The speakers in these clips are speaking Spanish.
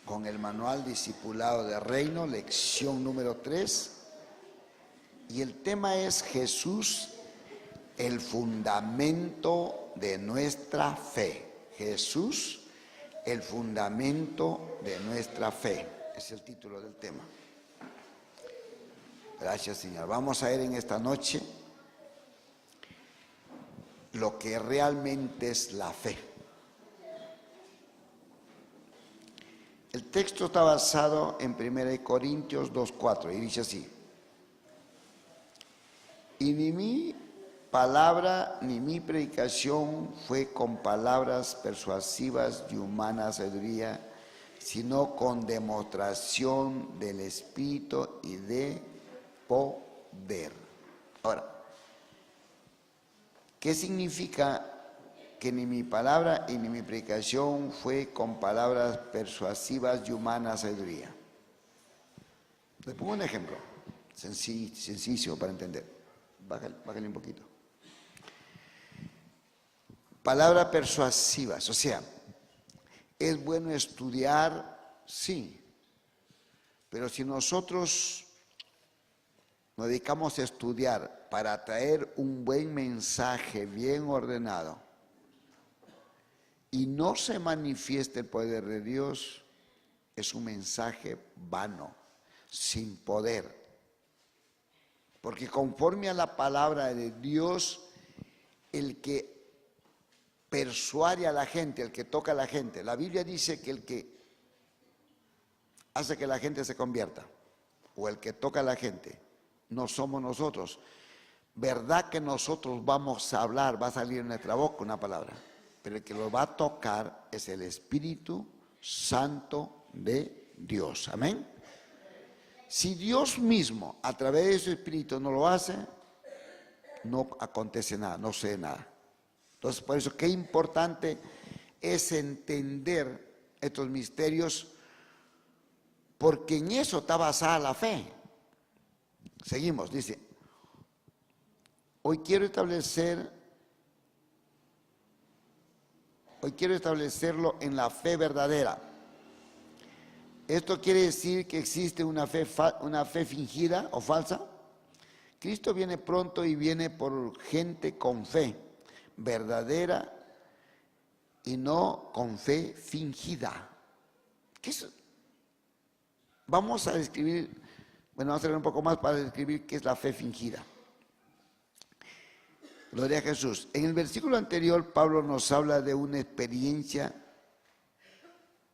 con el manual Discipulado de Reino, lección número 3. Y el tema es Jesús, el fundamento de nuestra fe. Jesús, el fundamento de nuestra fe. Es el título del tema. Gracias, Señor. Vamos a ver en esta noche lo que realmente es la fe. El texto está basado en 1 Corintios 2:4 y dice así: y ni mi palabra ni mi predicación fue con palabras persuasivas de humana sabiduría, sino con demostración del Espíritu y de poder. Ahora, ¿qué significa que ni mi palabra y ni mi predicación fue con palabras persuasivas de humana sabiduría? Le pongo un ejemplo, sencillo para entender. Bájale un poquito. Palabras persuasivas, o sea, es bueno estudiar, sí, pero si nosotros nos dedicamos a estudiar para traer un buen mensaje bien ordenado y no se manifiesta el poder de Dios, es un mensaje vano, sin poder. Porque conforme a la palabra de Dios, el que persuade a la gente, el que toca a la gente, la Biblia dice que el que hace que la gente se convierta, o el que toca a la gente, no somos nosotros. ¿Verdad que nosotros vamos a hablar, va a salir en nuestra boca una palabra? Pero el que lo va a tocar es el Espíritu Santo de Dios. Amén. Si Dios mismo, a través de su Espíritu, no lo hace, no acontece nada, no sucede nada. Entonces, por eso, qué importante es entender estos misterios, porque en eso está basada la fe. Seguimos, dice, hoy quiero establecerlo en la fe verdadera. ¿Esto quiere decir que existe una fe fingida o falsa? Cristo viene pronto y viene por gente con fe verdadera y no con fe fingida. ¿Qué es? Vamos a describir, vamos a leer un poco más para describir qué es la fe fingida. Gloria a Jesús. En el versículo anterior, Pablo nos habla de una experiencia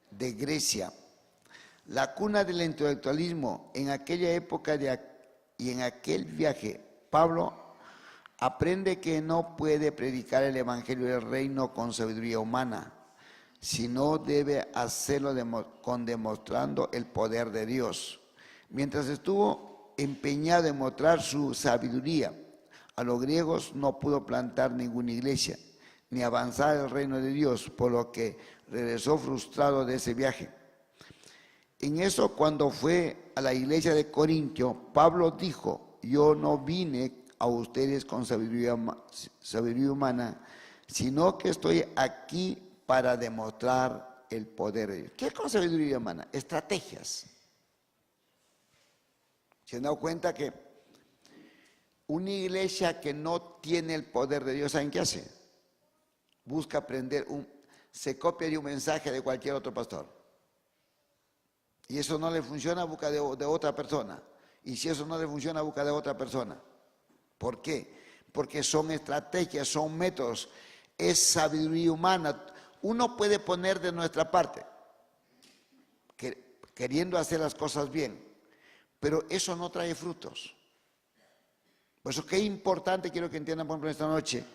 de Grecia, la cuna del intelectualismo. En aquella época y en aquel viaje, Pablo aprende que no puede predicar el evangelio del reino con sabiduría humana, sino debe hacerlo demostrando el poder de Dios. Mientras estuvo empeñado en mostrar su sabiduría a los griegos, no pudo plantar ninguna iglesia ni avanzar el reino de Dios, por lo que regresó frustrado de ese viaje. En eso, cuando fue a la iglesia de Corintio, Pablo dijo: yo no vine a ustedes con sabiduría humana, sino que estoy aquí para demostrar el poder de Dios. ¿Qué es con sabiduría humana? Estrategias. ¿Se han dado cuenta que una iglesia que no tiene el poder de Dios, ¿saben qué hace? Busca aprender, se copia de un mensaje de cualquier otro pastor. Y eso no le funciona, busca de otra persona. Y si eso no le funciona, busca de otra persona. ¿Por qué? Porque son estrategias, son métodos, es sabiduría humana. Uno puede poner de nuestra parte, queriendo hacer las cosas bien, pero eso no trae frutos. Por eso, qué importante, quiero que entiendan, por ejemplo, esta noche,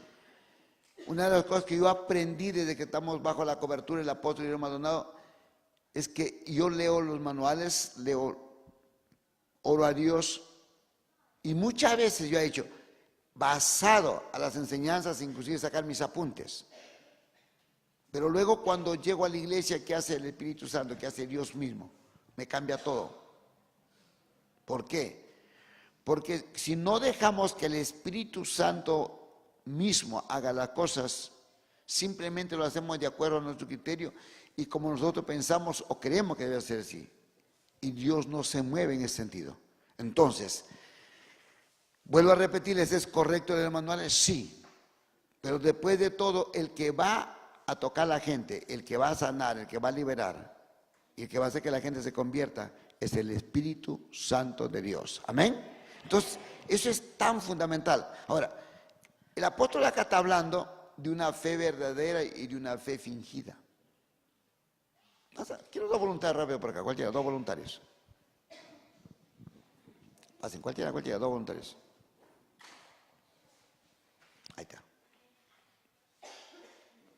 una de las cosas que yo aprendí desde que estamos bajo la cobertura del apóstol Guillermo Maldonado, es que yo leo los manuales, oro a Dios, y muchas veces yo he hecho, basado a las enseñanzas, inclusive sacar mis apuntes. Pero luego cuando llego a la iglesia, ¿qué hace el Espíritu Santo? ¿Qué hace Dios mismo? Me cambia todo. ¿Por qué? Porque si no dejamos que el Espíritu Santo mismo haga las cosas, simplemente lo hacemos de acuerdo a nuestro criterio y como nosotros pensamos o creemos que debe ser así. Y Dios no se mueve en ese sentido. Entonces, vuelvo a repetirles, ¿es correcto leer manuales? Sí. Pero después de todo, el que va a tocar a la gente, el que va a sanar, el que va a liberar y el que va a hacer que la gente se convierta, es el Espíritu Santo de Dios. Amén. Entonces, eso es tan fundamental. Ahora, el apóstol acá está hablando de una fe verdadera y de una fe fingida. Quiero dos voluntarios rápido por acá, cualquiera, dos voluntarios. Pasen, cualquiera, dos voluntarios. Ahí está.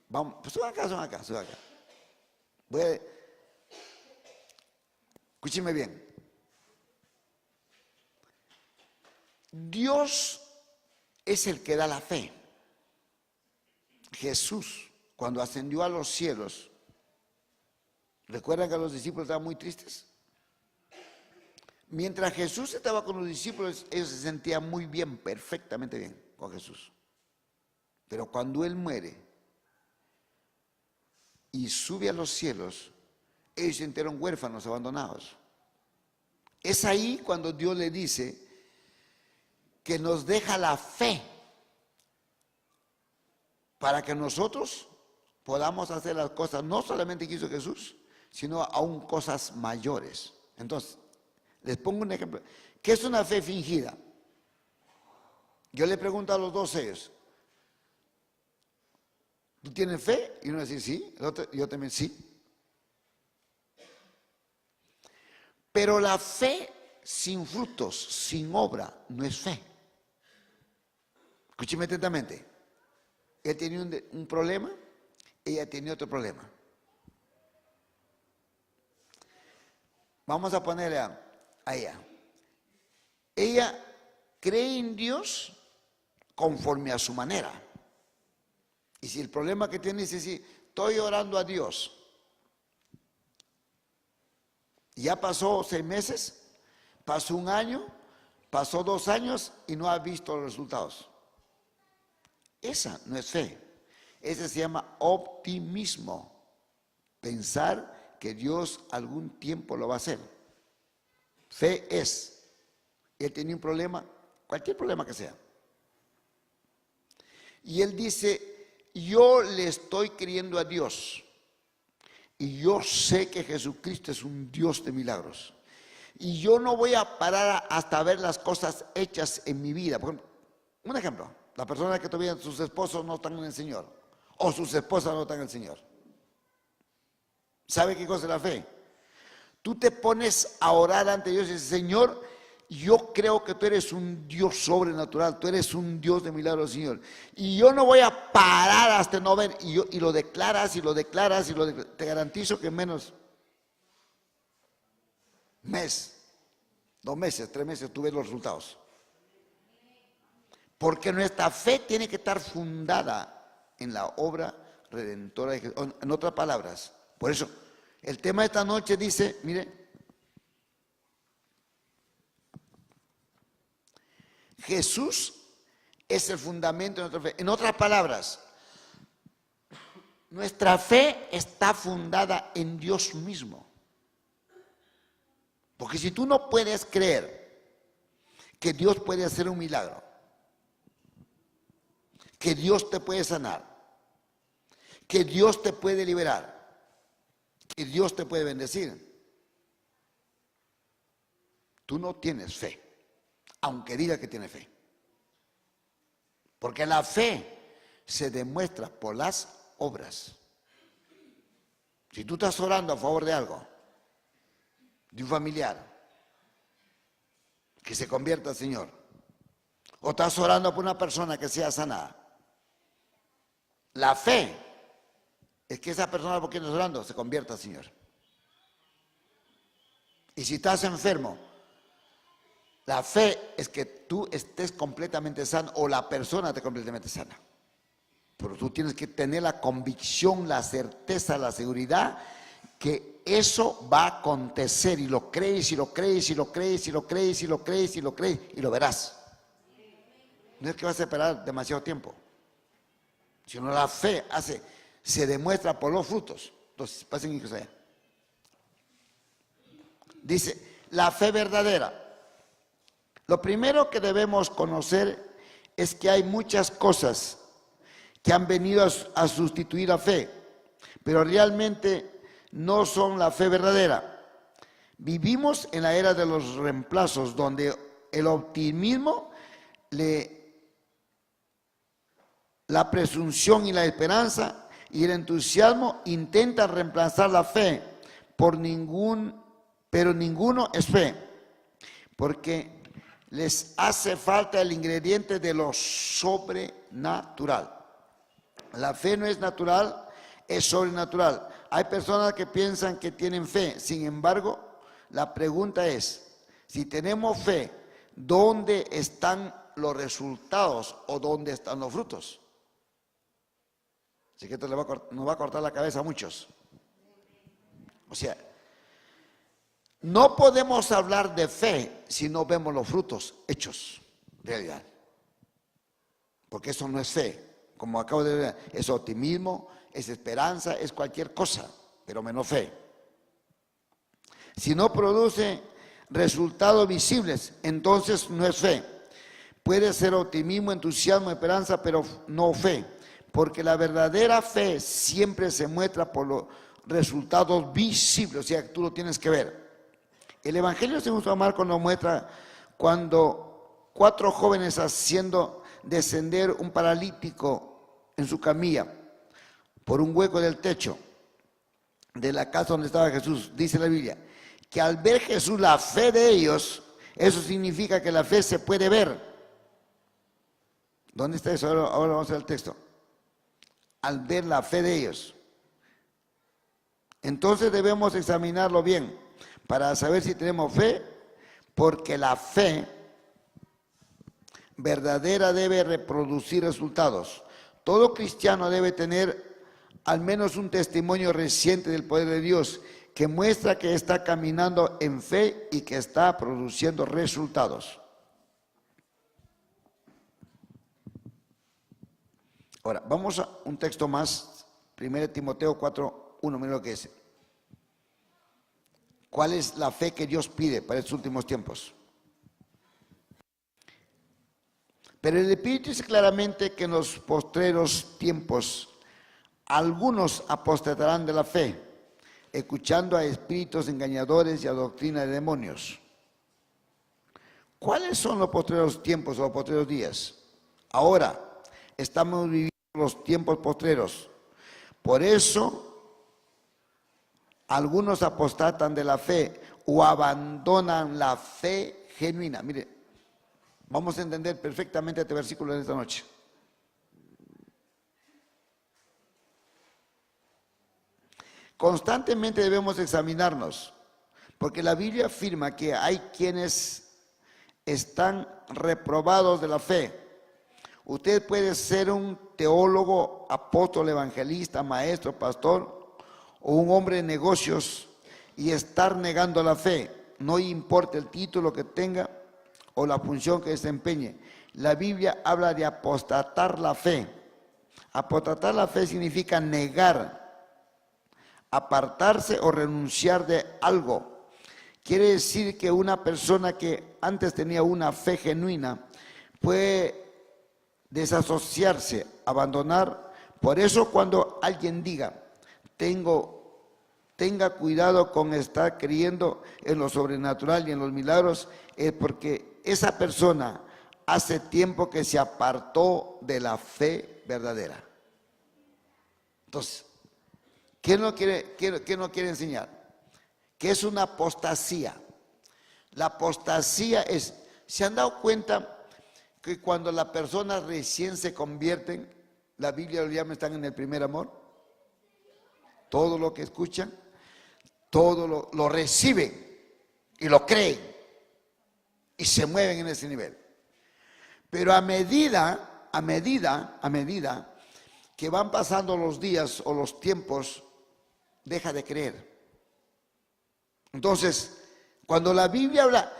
Vamos, pues suban acá. Escúcheme bien. Dios es el que da la fe. Jesús, cuando ascendió a los cielos, ¿recuerdan que los discípulos estaban muy tristes? Mientras Jesús estaba con los discípulos, ellos se sentían muy bien, perfectamente bien con Jesús. Pero cuando Él muere y sube a los cielos, ellos se sintieron huérfanos, abandonados. Es ahí cuando Dios le dice que nos deja la fe para que nosotros podamos hacer las cosas, no solamente que hizo Jesús, sino aún cosas mayores. Entonces, les pongo un ejemplo. ¿Qué es una fe fingida? Yo le pregunto a los dos ellos, ¿tú tienes fe? Y uno dice sí, el otro, yo también sí. Pero la fe sin frutos, sin obra, no es fe. Escúcheme atentamente. Él tenía un problema, ella tenía otro problema. Vamos a ponerle a ella. Ella cree en Dios conforme a su manera. Y si el problema que tiene es decir, estoy orando a Dios, ya pasó 6 meses, pasó 1 año, pasó 2 años y no ha visto los resultados. Esa no es fe. Ese se llama optimismo. Pensar que Dios algún tiempo lo va a hacer. Fe es, él tenía un problema, cualquier problema que sea. Y él dice, yo le estoy creyendo a Dios. Y yo sé que Jesucristo es un Dios de milagros. Y yo no voy a parar hasta ver las cosas hechas en mi vida. Por ejemplo, un ejemplo, la persona que todavía sus esposos no están en el Señor. O sus esposas no están en el Señor. ¿Sabe qué cosa es la fe? Tú te pones a orar ante Dios y dices, Señor, yo creo que tú eres un Dios sobrenatural, tú eres un Dios de milagros, Señor. Y yo no voy a parar hasta no ver. Y lo declaras, te garantizo que en menos mes, 2 meses, 3 meses, tú ves los resultados. Porque nuestra fe tiene que estar fundada en la obra redentora de Jesús. En otras palabras, por eso, el tema de esta noche dice, mire, Jesús es el fundamento de nuestra fe. En otras palabras, nuestra fe está fundada en Dios mismo. Porque si tú no puedes creer que Dios puede hacer un milagro, que Dios te puede sanar, que Dios te puede liberar, que Dios te puede bendecir, tú no tienes fe, aunque diga que tienes fe. Porque la fe se demuestra por las obras. Si tú estás orando a favor de algo, de un familiar, que se convierta al Señor, o estás orando por una persona que sea sanada, la fe es que esa persona por quien estás orando se convierta al Señor. Y si estás enfermo, la fe es que tú estés completamente sano o la persona esté completamente sana. Pero tú tienes que tener la convicción, la certeza, la seguridad que eso va a acontecer y lo crees, y lo crees, y lo crees, y lo crees, y lo crees, y lo crees, y lo verás. No es que vas a esperar demasiado tiempo, sino la fe se demuestra por los frutos. Entonces, pasen hijos allá. Dice, la fe verdadera. Lo primero que debemos conocer es que hay muchas cosas que han venido a sustituir a fe, pero realmente no son la fe verdadera. Vivimos en la era de los reemplazos, donde el optimismo, la presunción y la esperanza y el entusiasmo intentan reemplazar la fe, pero ninguno es fe, porque les hace falta el ingrediente de lo sobrenatural. La fe no es natural, es sobrenatural. Hay personas que piensan que tienen fe, sin embargo, la pregunta es, si tenemos fe, ¿dónde están los resultados o dónde están los frutos? Así que esto nos va a cortar la cabeza a muchos. O sea, no podemos hablar de fe si no vemos los frutos hechos realidad. Porque eso no es fe. Como acabo de ver, es optimismo, es esperanza, es cualquier cosa, pero menos fe. Si no produce resultados visibles, entonces no es fe. Puede ser optimismo, entusiasmo, esperanza, pero no fe. Porque la verdadera fe siempre se muestra por los resultados visibles, o sea, que tú lo tienes que ver. El Evangelio según San Marcos nos muestra cuando 4 jóvenes haciendo descender un paralítico en su camilla por un hueco del techo de la casa donde estaba Jesús, dice la Biblia, que al ver Jesús la fe de ellos, eso significa que la fe se puede ver. ¿Dónde está eso? Ahora vamos a ver el texto. Al ver la fe de ellos. Entonces debemos examinarlo bien para saber si tenemos fe, porque la fe verdadera debe reproducir resultados. Todo cristiano debe tener al menos un testimonio reciente del poder de Dios que muestra que está caminando en fe y que está produciendo resultados. Ahora, vamos a un texto más, 1 Timoteo 4:1, mira lo que dice. ¿Cuál es la fe que Dios pide para estos últimos tiempos? Pero el Espíritu dice claramente que en los postreros tiempos algunos apostatarán de la fe, escuchando a espíritus engañadores y a doctrina de demonios. ¿Cuáles son los postreros tiempos o los postreros días? Ahora estamos viviendo los tiempos postreros. Por eso algunos apostatan de la fe o abandonan la fe genuina. Mire, vamos a entender perfectamente este versículo de esta noche. Constantemente debemos examinarnos, porque la Biblia afirma que hay quienes están reprobados de la fe. Usted puede ser un teólogo, apóstol, evangelista, maestro, pastor o un hombre de negocios y estar negando la fe. No importa el título que tenga o la función que desempeñe. La Biblia habla de apostatar la fe. Apostatar la fe significa negar, apartarse o renunciar de algo. Quiere decir que una persona que antes tenía una fe genuina puede desasociarse, abandonar. Por eso cuando alguien diga, tenga cuidado con estar creyendo en lo sobrenatural y en los milagros, es porque esa persona hace tiempo que se apartó de la fe verdadera. Entonces, ¿qué nos quiere enseñar? Que es una apostasía. La apostasía es, ¿se han dado cuenta que cuando las personas recién se convierten, la Biblia lo llama, están en el primer amor? Todo lo que escuchan, todo lo reciben y lo creen y se mueven en ese nivel. Pero a medida que van pasando los días o los tiempos, deja de creer. Entonces, cuando la Biblia habla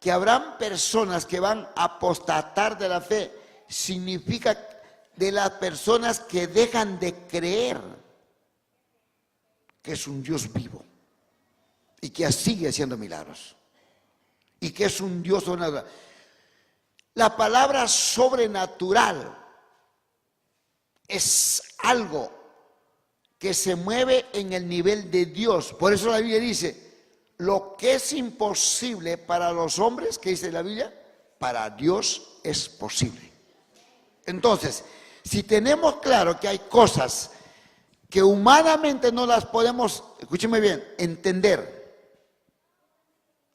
que habrán personas que van a apostatar de la fe, significa de las personas que dejan de creer. que es un Dios vivo y que sigue haciendo milagros y que es un Dios sobrenatural. La palabra sobrenatural es algo que se mueve en el nivel de Dios. Por eso la Biblia dice, lo que es imposible para los hombres, ¿qué dice la Biblia? Para Dios es posible. Entonces, si tenemos claro que hay cosas que humanamente no las podemos, escúcheme bien, entender,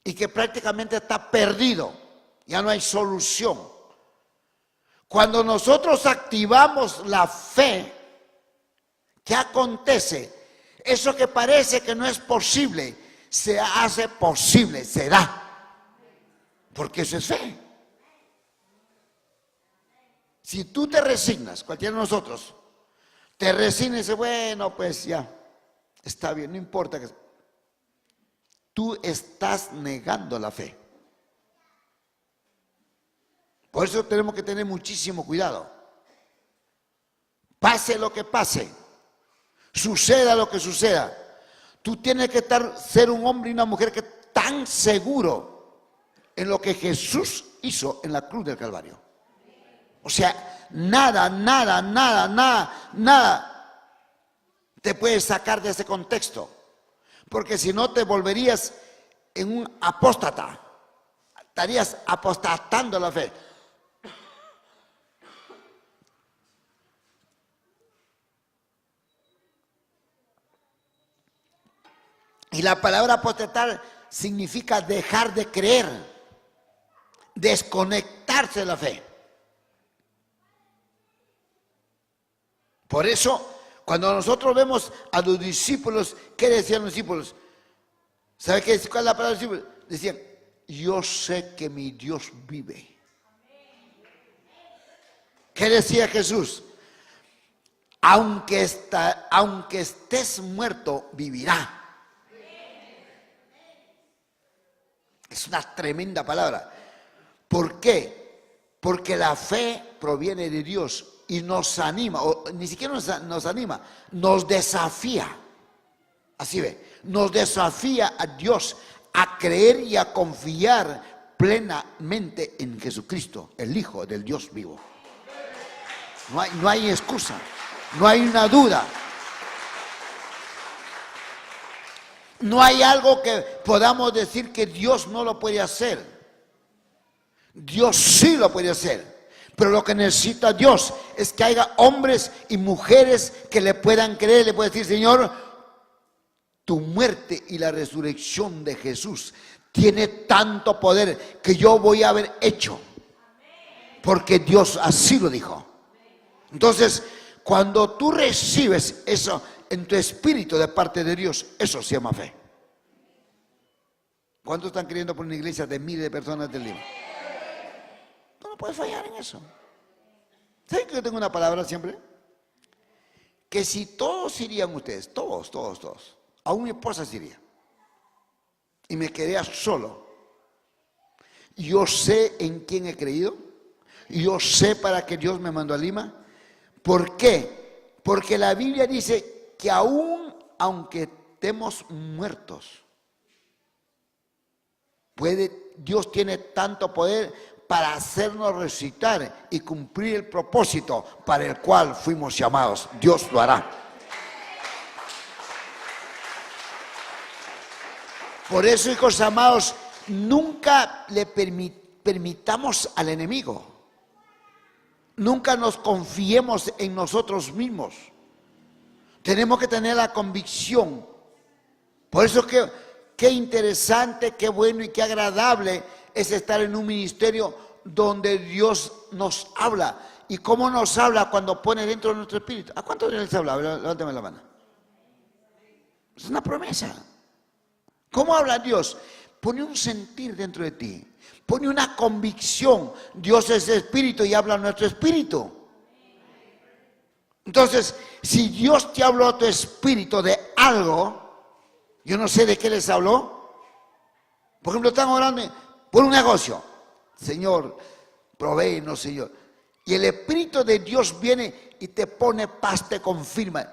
y que prácticamente está perdido, ya no hay solución. Cuando nosotros activamos la fe, ¿qué acontece? Eso que parece que no es posible, se hace posible, se da. Porque eso es fe. Si tú te resignas, cualquiera de nosotros, te resigna y dice, bueno, pues ya, está bien, no importa que... Tú estás negando la fe. Por eso tenemos que tener muchísimo cuidado. Pase lo que pase, suceda lo que suceda, tú tienes que ser un hombre y una mujer que tan seguro en lo que Jesús hizo en la cruz del Calvario. O sea, nada te puede sacar de ese contexto. Porque si no te volverías en un apóstata. Estarías apostatando la fe. Y la palabra apostatar significa dejar de creer, desconectarse de la fe. Por eso, cuando nosotros vemos a los discípulos, ¿qué decían los discípulos? ¿Sabe cuál es la palabra de los discípulos? Decían, yo sé que mi Dios vive. ¿Qué decía Jesús? Aunque estés muerto, vivirá. Es una tremenda palabra. ¿Por qué? Porque la fe proviene de Dios y nos anima, o ni siquiera nos anima, nos desafía. Así ve, nos desafía a Dios a creer y a confiar plenamente en Jesucristo, el Hijo del Dios vivo. No hay excusa, no hay una duda. No hay algo que podamos decir que Dios no lo puede hacer. Dios sí lo puede hacer. Pero lo que necesita Dios es que haya hombres y mujeres que le puedan creer, le puedan decir, Señor, tu muerte y la resurrección de Jesús tiene tanto poder que yo voy a haber hecho. Porque Dios así lo dijo. Entonces, cuando tú recibes eso en tu espíritu de parte de Dios, eso se llama fe. ¿Cuántos están creyendo por una iglesia de miles de personas del Lima? No puedes fallar en eso. ¿Saben que yo tengo una palabra siempre? Que si todos irían ustedes, todos, aún mi esposa se iría, y me quedé solo, yo sé en quién he creído, yo sé para qué Dios me mandó a Lima. ¿Por qué? Porque la Biblia dice que aunque estemos muertos, Dios tiene tanto poder para hacernos resucitar y cumplir el propósito para el cual fuimos llamados. Dios lo hará. Por eso, hijos amados, nunca le permitamos al enemigo. Nunca nos confiemos en nosotros mismos. Tenemos que tener la convicción. Por eso qué interesante, qué bueno y qué agradable es estar en un ministerio donde Dios nos habla. ¿Y cómo nos habla? Cuando pone dentro de nuestro espíritu. ¿A cuántos les habla? Levántame la mano. Es una promesa. ¿Cómo habla Dios? Pone un sentir dentro de ti. Pone una convicción. Dios es espíritu y habla a nuestro espíritu. Entonces, si Dios te habló a tu espíritu de algo, yo no sé de qué les habló. Por ejemplo, están orando por un negocio. Señor, provéenos, Señor. Y el Espíritu de Dios viene y te pone paz, te confirma.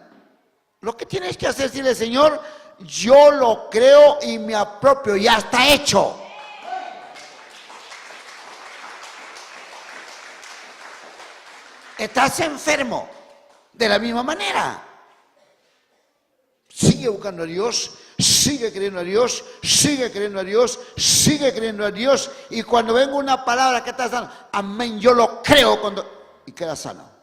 Lo que tienes que hacer es decirle, Señor, yo lo creo y me apropio, ya está hecho. Estás enfermo, de la misma manera. Sigue buscando a Dios, sigue creyendo a Dios, sigue creyendo a Dios, sigue creyendo a Dios. Y cuando venga una palabra que está sano, amén, yo lo creo y queda sano.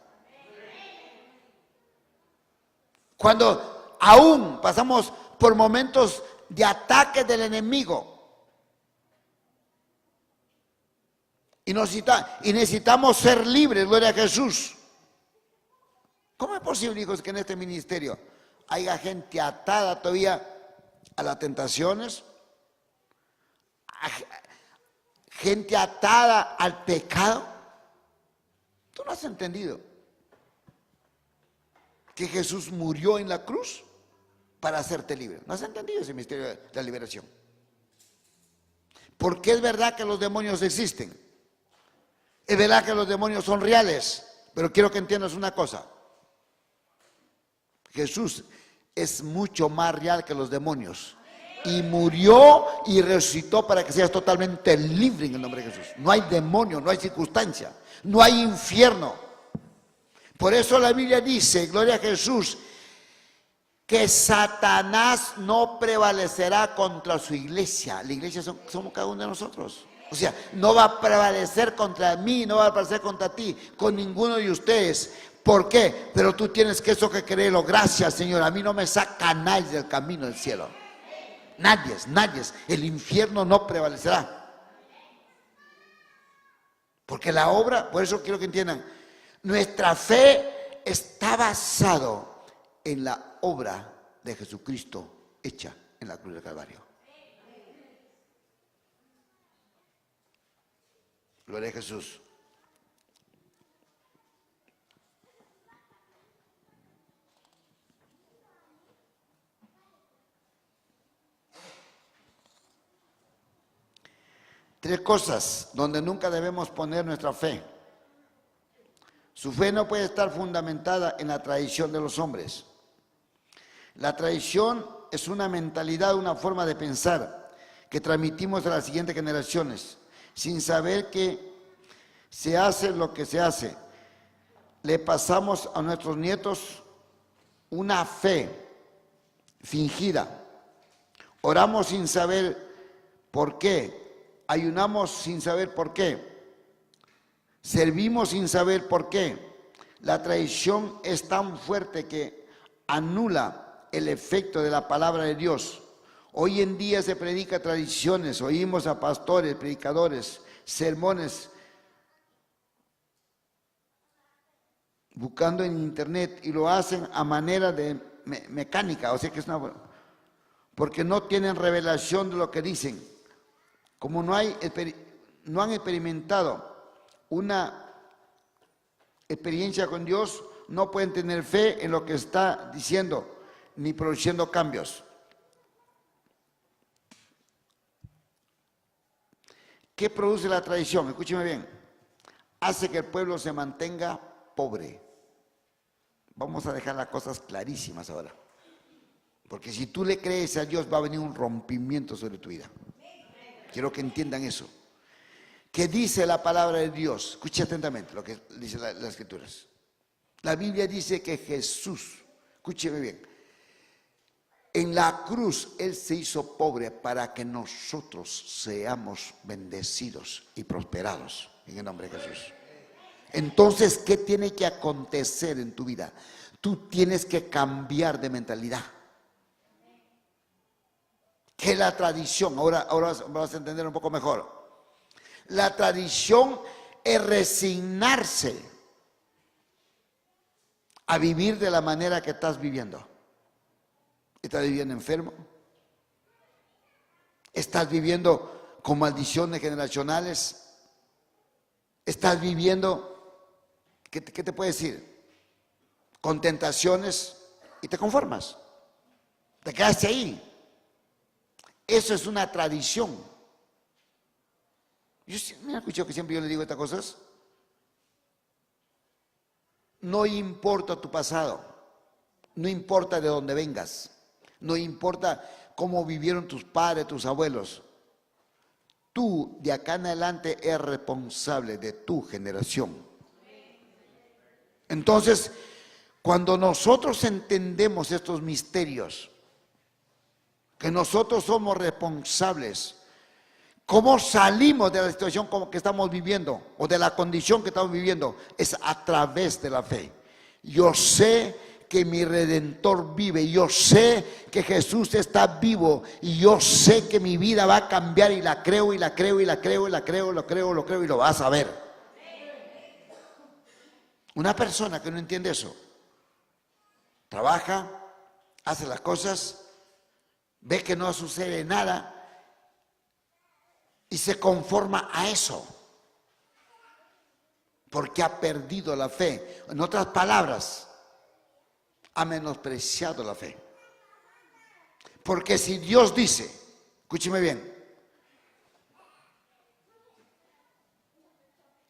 Cuando aún pasamos por momentos de ataque del enemigo y necesitamos ser libres, gloria a Jesús. ¿Cómo es posible, hijos, que en este ministerio haya gente atada todavía a las tentaciones? Gente atada al pecado. ¿Tú no has entendido que Jesús murió en la cruz para hacerte libre? ¿No has entendido ese misterio de la liberación? Porque es verdad que los demonios existen. Es verdad que los demonios son reales. Pero quiero que entiendas una cosa. Jesús es mucho más real que los demonios. Y murió y resucitó para que seas totalmente libre en el nombre de Jesús. No hay demonio, no hay circunstancia, no hay infierno. Por eso la Biblia dice, gloria a Jesús, que Satanás no prevalecerá contra su iglesia. La iglesia somos cada uno de nosotros. O sea, no va a prevalecer contra mí, no va a prevalecer contra ti, con ninguno de ustedes. ¿Por qué? Pero tú tienes que eso que creerlo. Gracias, Señor. A mí no me saca nadie del camino del cielo. Nadie. El infierno no prevalecerá. Porque la obra, por eso quiero que entiendan, nuestra fe está basado en la obra de Jesucristo hecha en la cruz del Calvario. Gloria a Jesús. Tres cosas donde nunca debemos poner nuestra fe. Su fe no puede estar fundamentada en la tradición de los hombres. La tradición es una mentalidad, una forma de pensar que transmitimos a las siguientes generaciones, sin saber que se hace lo que se hace. Le pasamos a nuestros nietos una fe fingida. Oramos sin saber por qué. Ayunamos sin saber por qué. Servimos sin saber por qué. La tradición es tan fuerte que anula el efecto de la palabra de Dios. Hoy en día se predica tradiciones, oímos a pastores, predicadores, sermones, buscando en internet, y lo hacen a manera de mecánica, o sea que es porque no tienen revelación de lo que dicen. Como no han experimentado una experiencia con Dios, no pueden tener fe en lo que está diciendo, ni produciendo cambios. ¿Qué produce la tradición? Escúcheme bien. Hace que el pueblo se mantenga pobre. Vamos a dejar las cosas clarísimas ahora. Porque si tú le crees a Dios, va a venir un rompimiento sobre tu vida. Quiero que entiendan eso. ¿Qué dice la palabra de Dios? Escuche atentamente lo que dice las Escrituras. La Biblia dice que Jesús, escúcheme bien, en la cruz Él se hizo pobre para que nosotros seamos bendecidos y prosperados en el nombre de Jesús. Entonces, ¿qué tiene que acontecer en tu vida? Tú tienes que cambiar de mentalidad. Que la tradición, ahora vas a entender un poco mejor. La tradición es resignarse a vivir de la manera que estás viviendo. ¿Estás viviendo enfermo? ¿Estás viviendo con maldiciones generacionales? ¿Estás viviendo, qué te puedo decir? Con tentaciones y te conformas. Te quedaste ahí. Eso es una tradición. ¿Me han escuchado que siempre yo le digo estas cosas? No importa tu pasado, no importa de dónde vengas, no importa cómo vivieron tus padres, tus abuelos. Tú de acá en adelante eres responsable de tu generación. Entonces, cuando nosotros entendemos estos misterios, que nosotros somos responsables, cómo salimos de la situación como que estamos viviendo o de la condición que estamos viviendo, es a través de la fe. Yo sé que mi Redentor vive, yo sé que Jesús está vivo y yo sé que mi vida va a cambiar y la creo y la creo y la creo y la creo, lo creo y lo vas a ver. Una persona que no entiende eso, trabaja, hace las cosas, ve que no sucede nada y se conforma a eso, porque ha perdido la fe. En otras palabras, ha menospreciado la fe. Porque si Dios dice, escúcheme bien,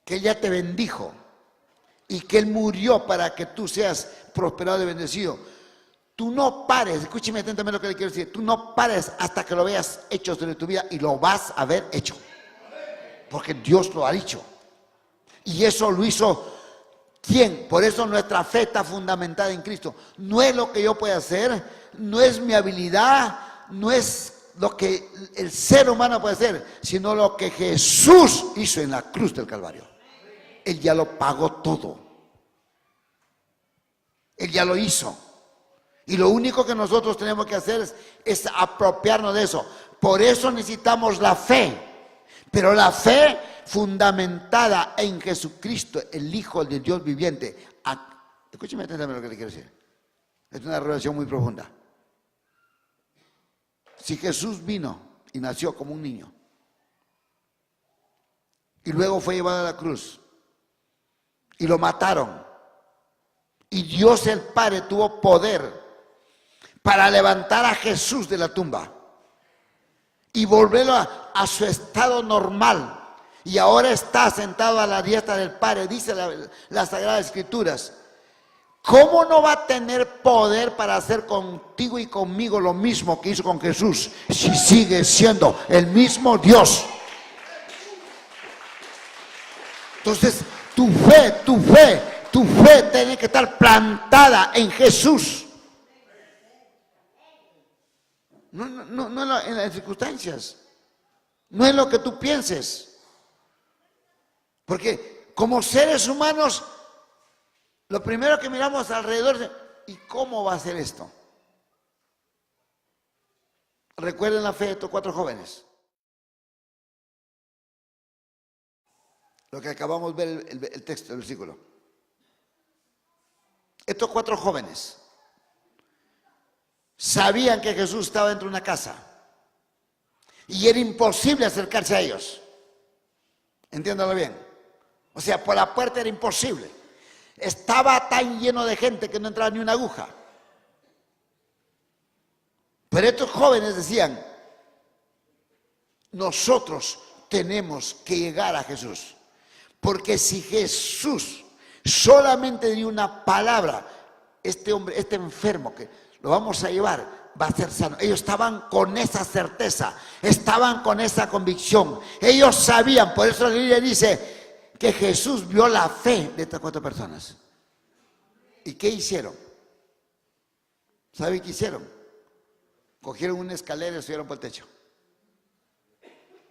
que Él ya te bendijo y que Él murió para que tú seas prosperado y bendecido, tú no pares, escúcheme atentamente lo que le quiero decir, tú no pares hasta que lo veas hecho sobre tu vida, y lo vas a ver hecho, porque Dios lo ha dicho. Y eso lo hizo ¿quién? Por eso nuestra fe está fundamentada en Cristo. No es lo que yo pueda hacer, no es mi habilidad, no es lo que el ser humano puede hacer, sino lo que Jesús hizo en la cruz del Calvario. Él ya lo pagó todo. Él ya lo hizo. Y lo único que nosotros tenemos que hacer es apropiarnos de eso. Por eso necesitamos la fe. Pero la fe fundamentada en Jesucristo, el Hijo de Dios viviente. Escúcheme atentamente lo que le quiero decir. Es una revelación muy profunda. Si Jesús vino y nació como un niño y luego fue llevado a la cruz y lo mataron, y Dios el Padre tuvo poder para levantar a Jesús de la tumba y volverlo a su estado normal, y ahora está sentado a la diestra del Padre, dice las Sagradas Escrituras, ¿cómo no va a tener poder para hacer contigo y conmigo lo mismo que hizo con Jesús, si sigue siendo el mismo Dios? Entonces, tu fe tiene que estar plantada en Jesús. No en las circunstancias, no en lo que tú pienses. Porque como seres humanos, lo primero que miramos alrededor es, ¿y cómo va a ser esto? Recuerden la fe de estos 4 jóvenes. Lo que acabamos de ver el texto, el versículo. Estos 4 jóvenes sabían que Jesús estaba dentro de una casa y era imposible acercarse a ellos. Entiéndalo bien. O sea, por la puerta era imposible. Estaba tan lleno de gente que no entraba ni una aguja. Pero estos jóvenes decían, nosotros tenemos que llegar a Jesús. Porque si Jesús solamente dio una palabra, este hombre, este enfermo que lo vamos a llevar, va a ser sano. Ellos estaban con esa certeza, estaban con esa convicción. Ellos sabían, por eso la Biblia dice que Jesús vio la fe de estas 4 personas. ¿Y qué hicieron? ¿Saben qué hicieron? Cogieron una escalera y subieron por el techo.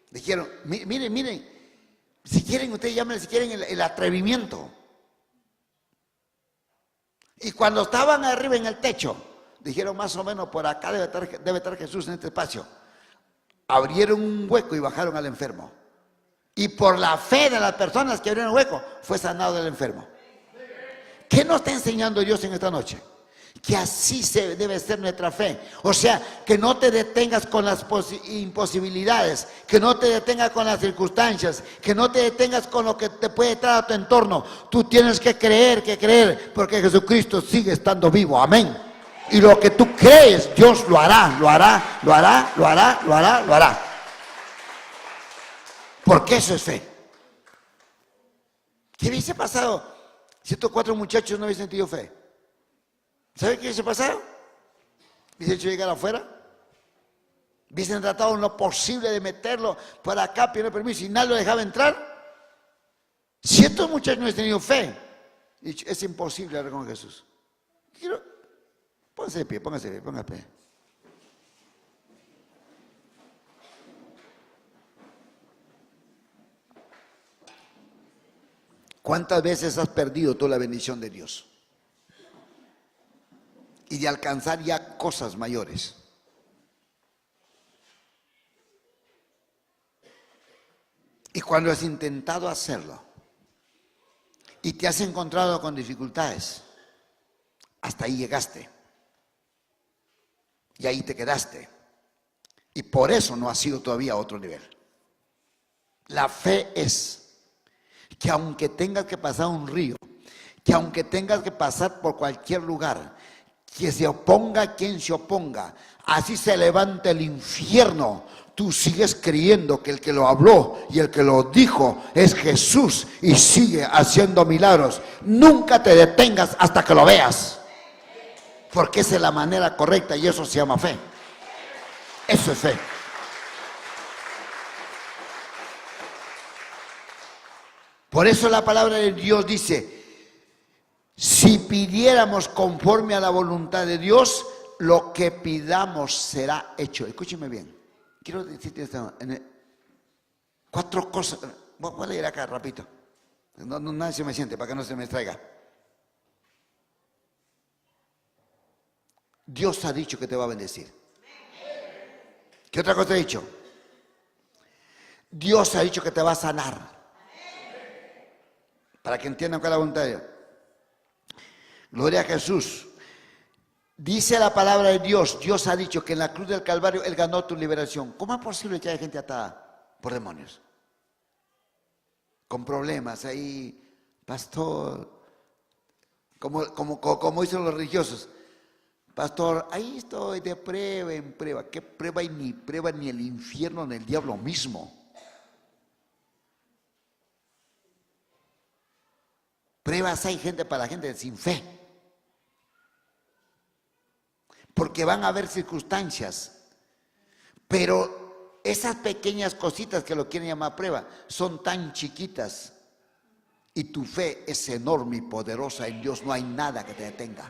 Dijeron, miren, si quieren, ustedes llamen, si quieren, el atrevimiento. Y cuando estaban arriba en el techo, dijeron, más o menos por acá debe estar Jesús en este espacio. Abrieron un hueco y bajaron al enfermo. Y por la fe de las personas que abrieron el hueco, fue sanado el enfermo. ¿Qué nos está enseñando Dios en esta noche? Que así debe ser nuestra fe. O sea, que no te detengas con las imposibilidades, que no te detengas con las circunstancias, que no te detengas con lo que te puede traer a tu entorno. Tú tienes que creer, porque Jesucristo sigue estando vivo. Amén. Y lo que tú crees, Dios lo hará. Porque eso es fe. ¿Qué hubiese pasado si estos 4 muchachos no hubiesen sentido fe? ¿Sabe qué se pasaron? Hubiesen hecho llegar afuera. Hubiesen tratado lo posible de meterlo por acá, pidiendo permiso, y nadie lo dejaba entrar. Si estos muchachos no han tenido fe, es imposible hablar con Jesús. Póngase de pie, póngase de pie. ¿Cuántas veces has perdido tú la bendición de Dios? Y de alcanzar ya cosas mayores. Y cuando has intentado hacerlo y te has encontrado con dificultades, hasta ahí llegaste. Y ahí te quedaste. Y por eso no has sido todavía a otro nivel. La fe es que aunque tengas que pasar un río, que aunque tengas que pasar por cualquier lugar, que se oponga quien se oponga, así se levante el infierno, tú sigues creyendo que el que lo habló y el que lo dijo es Jesús y sigue haciendo milagros. Nunca te detengas hasta que lo veas, porque esa es la manera correcta y eso se llama fe. Eso es fe. Por eso la palabra de Dios dice: si pidiéramos conforme a la voluntad de Dios, lo que pidamos será hecho. Escúcheme bien. Quiero decirte esto, 4 cosas. Voy a leer acá rapidito. Nadie se me siente para que no se me distraiga. Dios ha dicho que te va a bendecir. ¿Qué otra cosa ha dicho? Dios ha dicho que te va a sanar. Para que entiendan cuál es la voluntad de Dios. Gloria a Jesús. Dice la palabra de Dios, Dios ha dicho que en la cruz del Calvario Él ganó tu liberación. ¿Cómo es posible que haya gente atada por demonios? Con problemas ahí, pastor, como dicen los religiosos. Pastor, ahí estoy de prueba en prueba. ¿Qué prueba? Y ni prueba ni el infierno ni el diablo mismo. Pruebas hay gente para la gente sin fe. Porque van a haber circunstancias. Pero esas pequeñas cositas que lo quieren llamar prueba son tan chiquitas. Y tu fe es enorme y poderosa en Dios. No hay nada que te detenga.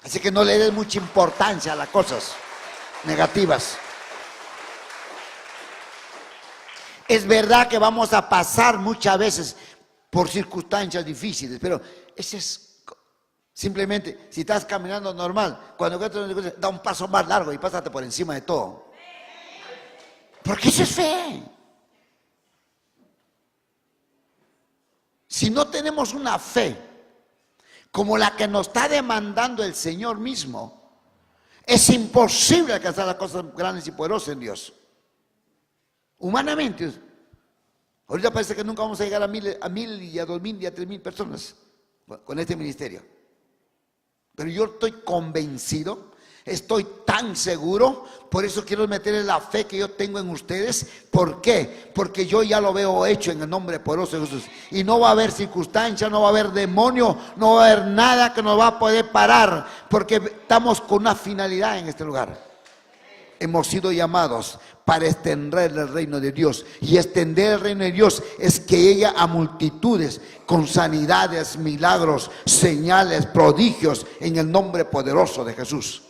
Así que no le des mucha importancia a las cosas negativas. Es verdad que vamos a pasar muchas veces por circunstancias difíciles, pero ese es simplemente, si estás caminando normal, cuando da un paso más largo y pásate por encima de todo. Porque eso es fe. Si no tenemos una fe como la que nos está demandando el Señor mismo, es imposible alcanzar las cosas grandes y poderosas en Dios. Humanamente, ahorita parece que nunca vamos a llegar a 1000 y a 2000 y a 3000 personas con este ministerio. Pero yo estoy convencido, estoy tan seguro, por eso quiero meterle la fe que yo tengo en ustedes. ¿Por qué? Porque yo ya lo veo hecho en el nombre poderoso de Jesús. Y no va a haber circunstancia, no va a haber demonio, no va a haber nada que nos va a poder parar, porque estamos con una finalidad en este lugar. Hemos sido llamados para extender el reino de Dios. Y extender el reino de Dios es que llegue a multitudes con sanidades, milagros, señales, prodigios en el nombre poderoso de Jesús.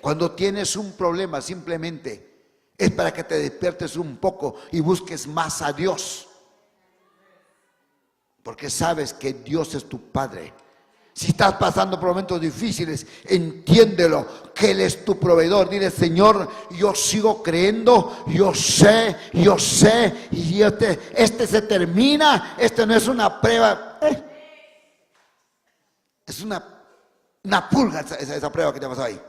Cuando tienes un problema, simplemente es para que te despiertes un poco y busques más a Dios. Porque sabes que Dios es tu Padre. Si estás pasando por momentos difíciles, entiéndelo, que Él es tu proveedor. Dile: Señor, yo sigo creyendo, yo sé, y este se termina, este no es una prueba, es una pulga esa prueba que te pasó ahí.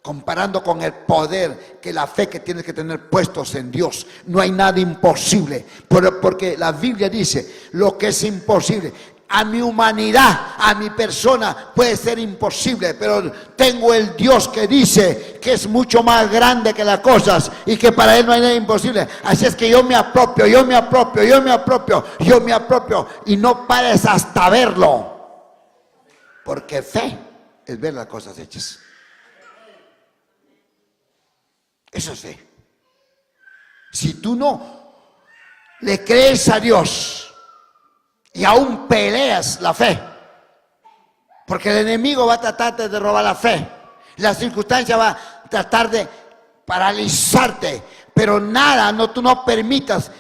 Comparando con el poder, que la fe que tienes que tener puestos en Dios. No hay nada imposible, porque la Biblia dice, lo que es imposible a mi humanidad, a mi persona, puede ser imposible, pero tengo el Dios que dice que es mucho más grande que las cosas y que para Él no hay nada imposible. Así es que yo me apropio y no pares hasta verlo, porque fe es ver las cosas hechas. Eso es fe. Si tú no le crees a Dios y aún peleas la fe, porque el enemigo va a tratar de robar la fe, la circunstancia va a tratar de paralizarte, pero nada, no, tú no permitas,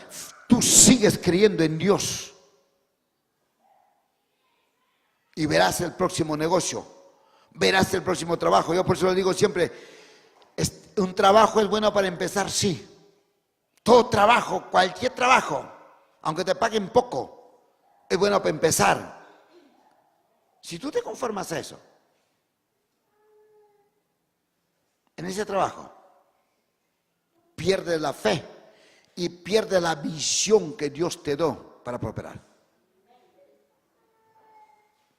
tú sigues creyendo en Dios y verás el próximo negocio, verás el próximo trabajo. Yo por eso lo digo siempre, un trabajo es bueno para empezar, sí. Todo trabajo, cualquier trabajo, aunque te paguen poco, es bueno para empezar. Si tú te conformas a eso, en ese trabajo, pierdes la fe y pierdes la visión que Dios te dio para prosperar.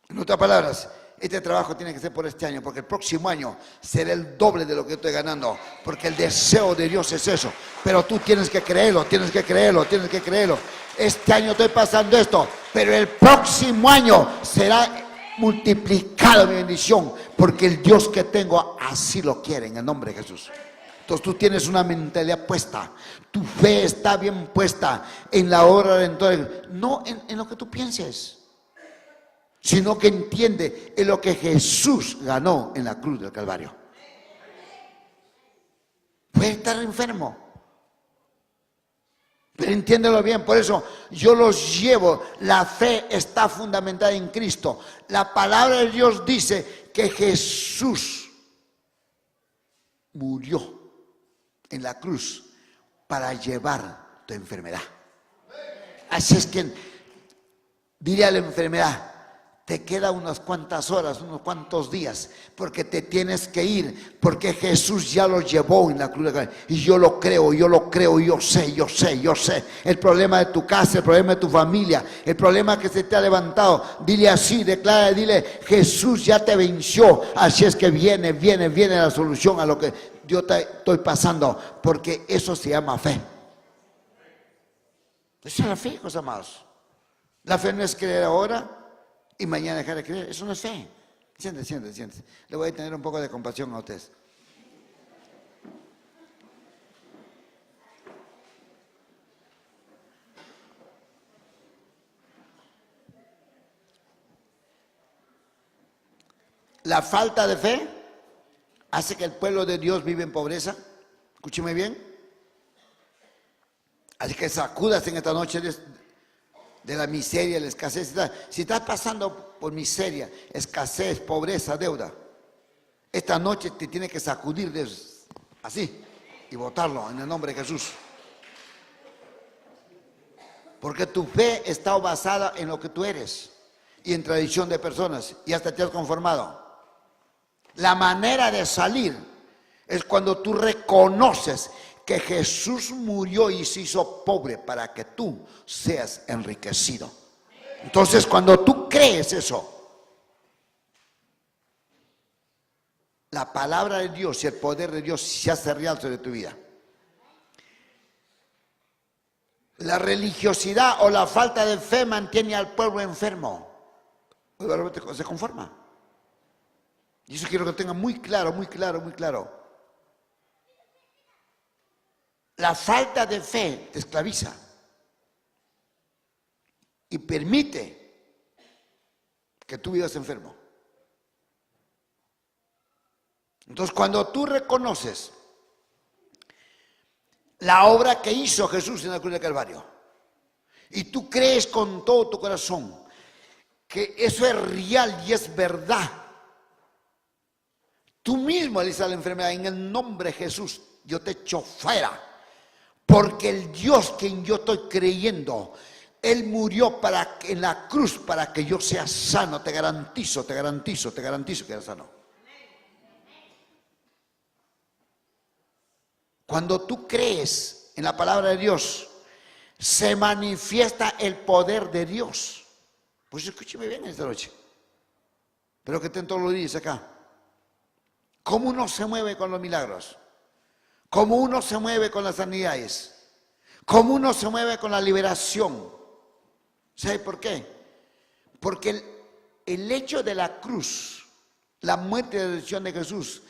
En otras palabras, este trabajo tiene que ser por este año, porque el próximo año será el doble de lo que estoy ganando, porque el deseo de Dios es eso. Pero tú tienes que creerlo, tienes que creerlo, tienes que creerlo. Este año estoy pasando esto, pero el próximo año será multiplicado mi bendición, porque el Dios que tengo así lo quiere, en el nombre de Jesús. Entonces tú tienes una mentalidad puesta, tu fe está bien puesta en la obra redentora, no en lo que tú pienses, sino que entiende en lo que Jesús ganó en la cruz del Calvario. Puede estar enfermo, pero entiéndelo bien. Por eso yo los llevo. La fe está fundamentada en Cristo. La palabra de Dios dice que Jesús murió en la cruz para llevar tu enfermedad. Así es que dile a la enfermedad: te queda unas cuantas horas, unos cuantos días, porque te tienes que ir, porque Jesús ya lo llevó en la cruz. Y yo lo creo, yo sé. El problema de tu casa, el problema de tu familia, el problema que se te ha levantado, dile así, declara, dile: Jesús ya te venció. Así es que viene la solución a lo que yo te estoy pasando, porque eso se llama fe. Eso es la fe, hijos amados. La fe no es creer ahora y mañana dejar de creer. Eso no es fe. Siéntese. Le voy a tener un poco de compasión a ustedes. La falta de fe hace que el pueblo de Dios vive en pobreza. Escúcheme bien. Así que sacudas en esta noche de la miseria, la escasez. Si estás pasando por miseria, escasez, pobreza, deuda, esta noche te tiene que sacudir así y botarlo en el nombre de Jesús. Porque tu fe está basada en lo que tú eres y en tradición de personas, y hasta te has conformado. La manera de salir es cuando tú reconoces que Jesús murió y se hizo pobre para que tú seas enriquecido. Entonces, cuando tú crees eso, la palabra de Dios y el poder de Dios se hace real sobre tu vida. La religiosidad o la falta de fe mantiene al pueblo enfermo. Se conforma. Y eso quiero que lo tengan muy claro. La falta de fe te esclaviza y permite que tú vivas enfermo. Entonces, cuando tú reconoces la obra que hizo Jesús en la cruz del Calvario y tú crees con todo tu corazón que eso es real y es verdad, tú mismo le dices a la enfermedad: en el nombre de Jesús, yo te echo fuera. Porque el Dios quien yo estoy creyendo, Él murió en la cruz para que yo sea sano. Te garantizo que eres sano. Cuando tú crees en la palabra de Dios, se manifiesta el poder de Dios. Pues escúcheme bien esta noche. Espero que estén todos los días acá. ¿Cómo uno se mueve con los milagros? ¿Cómo uno se mueve con las sanidades? ¿Cómo uno se mueve con la liberación? ¿Sabe por qué? Porque el hecho de la cruz La muerte y la resurrección de Jesús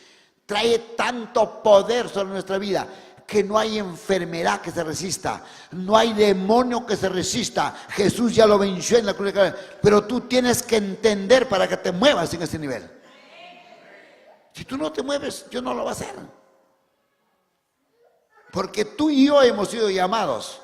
trae tanto poder sobre nuestra vida que no hay enfermedad que se resista, no hay demonio que se resista. Jesús ya lo venció en la cruz de Calvario, pero tú tienes que entender para que te muevas en ese nivel. Si tú no te mueves, Dios no lo va a hacer. Porque tú y yo hemos sido llamados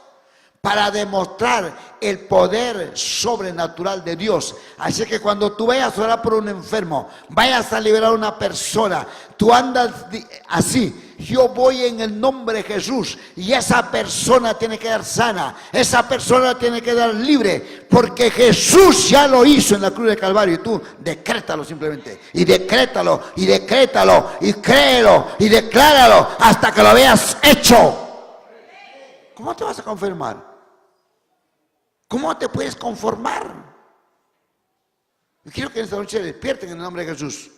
para demostrar el poder sobrenatural de Dios. Así que cuando tú vayas a orar por un enfermo, vayas a liberar a una persona, tú andas así: yo voy en el nombre de Jesús, y esa persona tiene que dar sana, esa persona tiene que dar libre, porque Jesús ya lo hizo en la cruz de Calvario. Y tú decrétalo simplemente, y decrétalo, y decrétalo, y créelo, y decláralo hasta que lo veas hecho. ¿Cómo te vas a confirmar? ¿Cómo te puedes conformar? Yo quiero que esta noche despierten en el nombre de Jesús.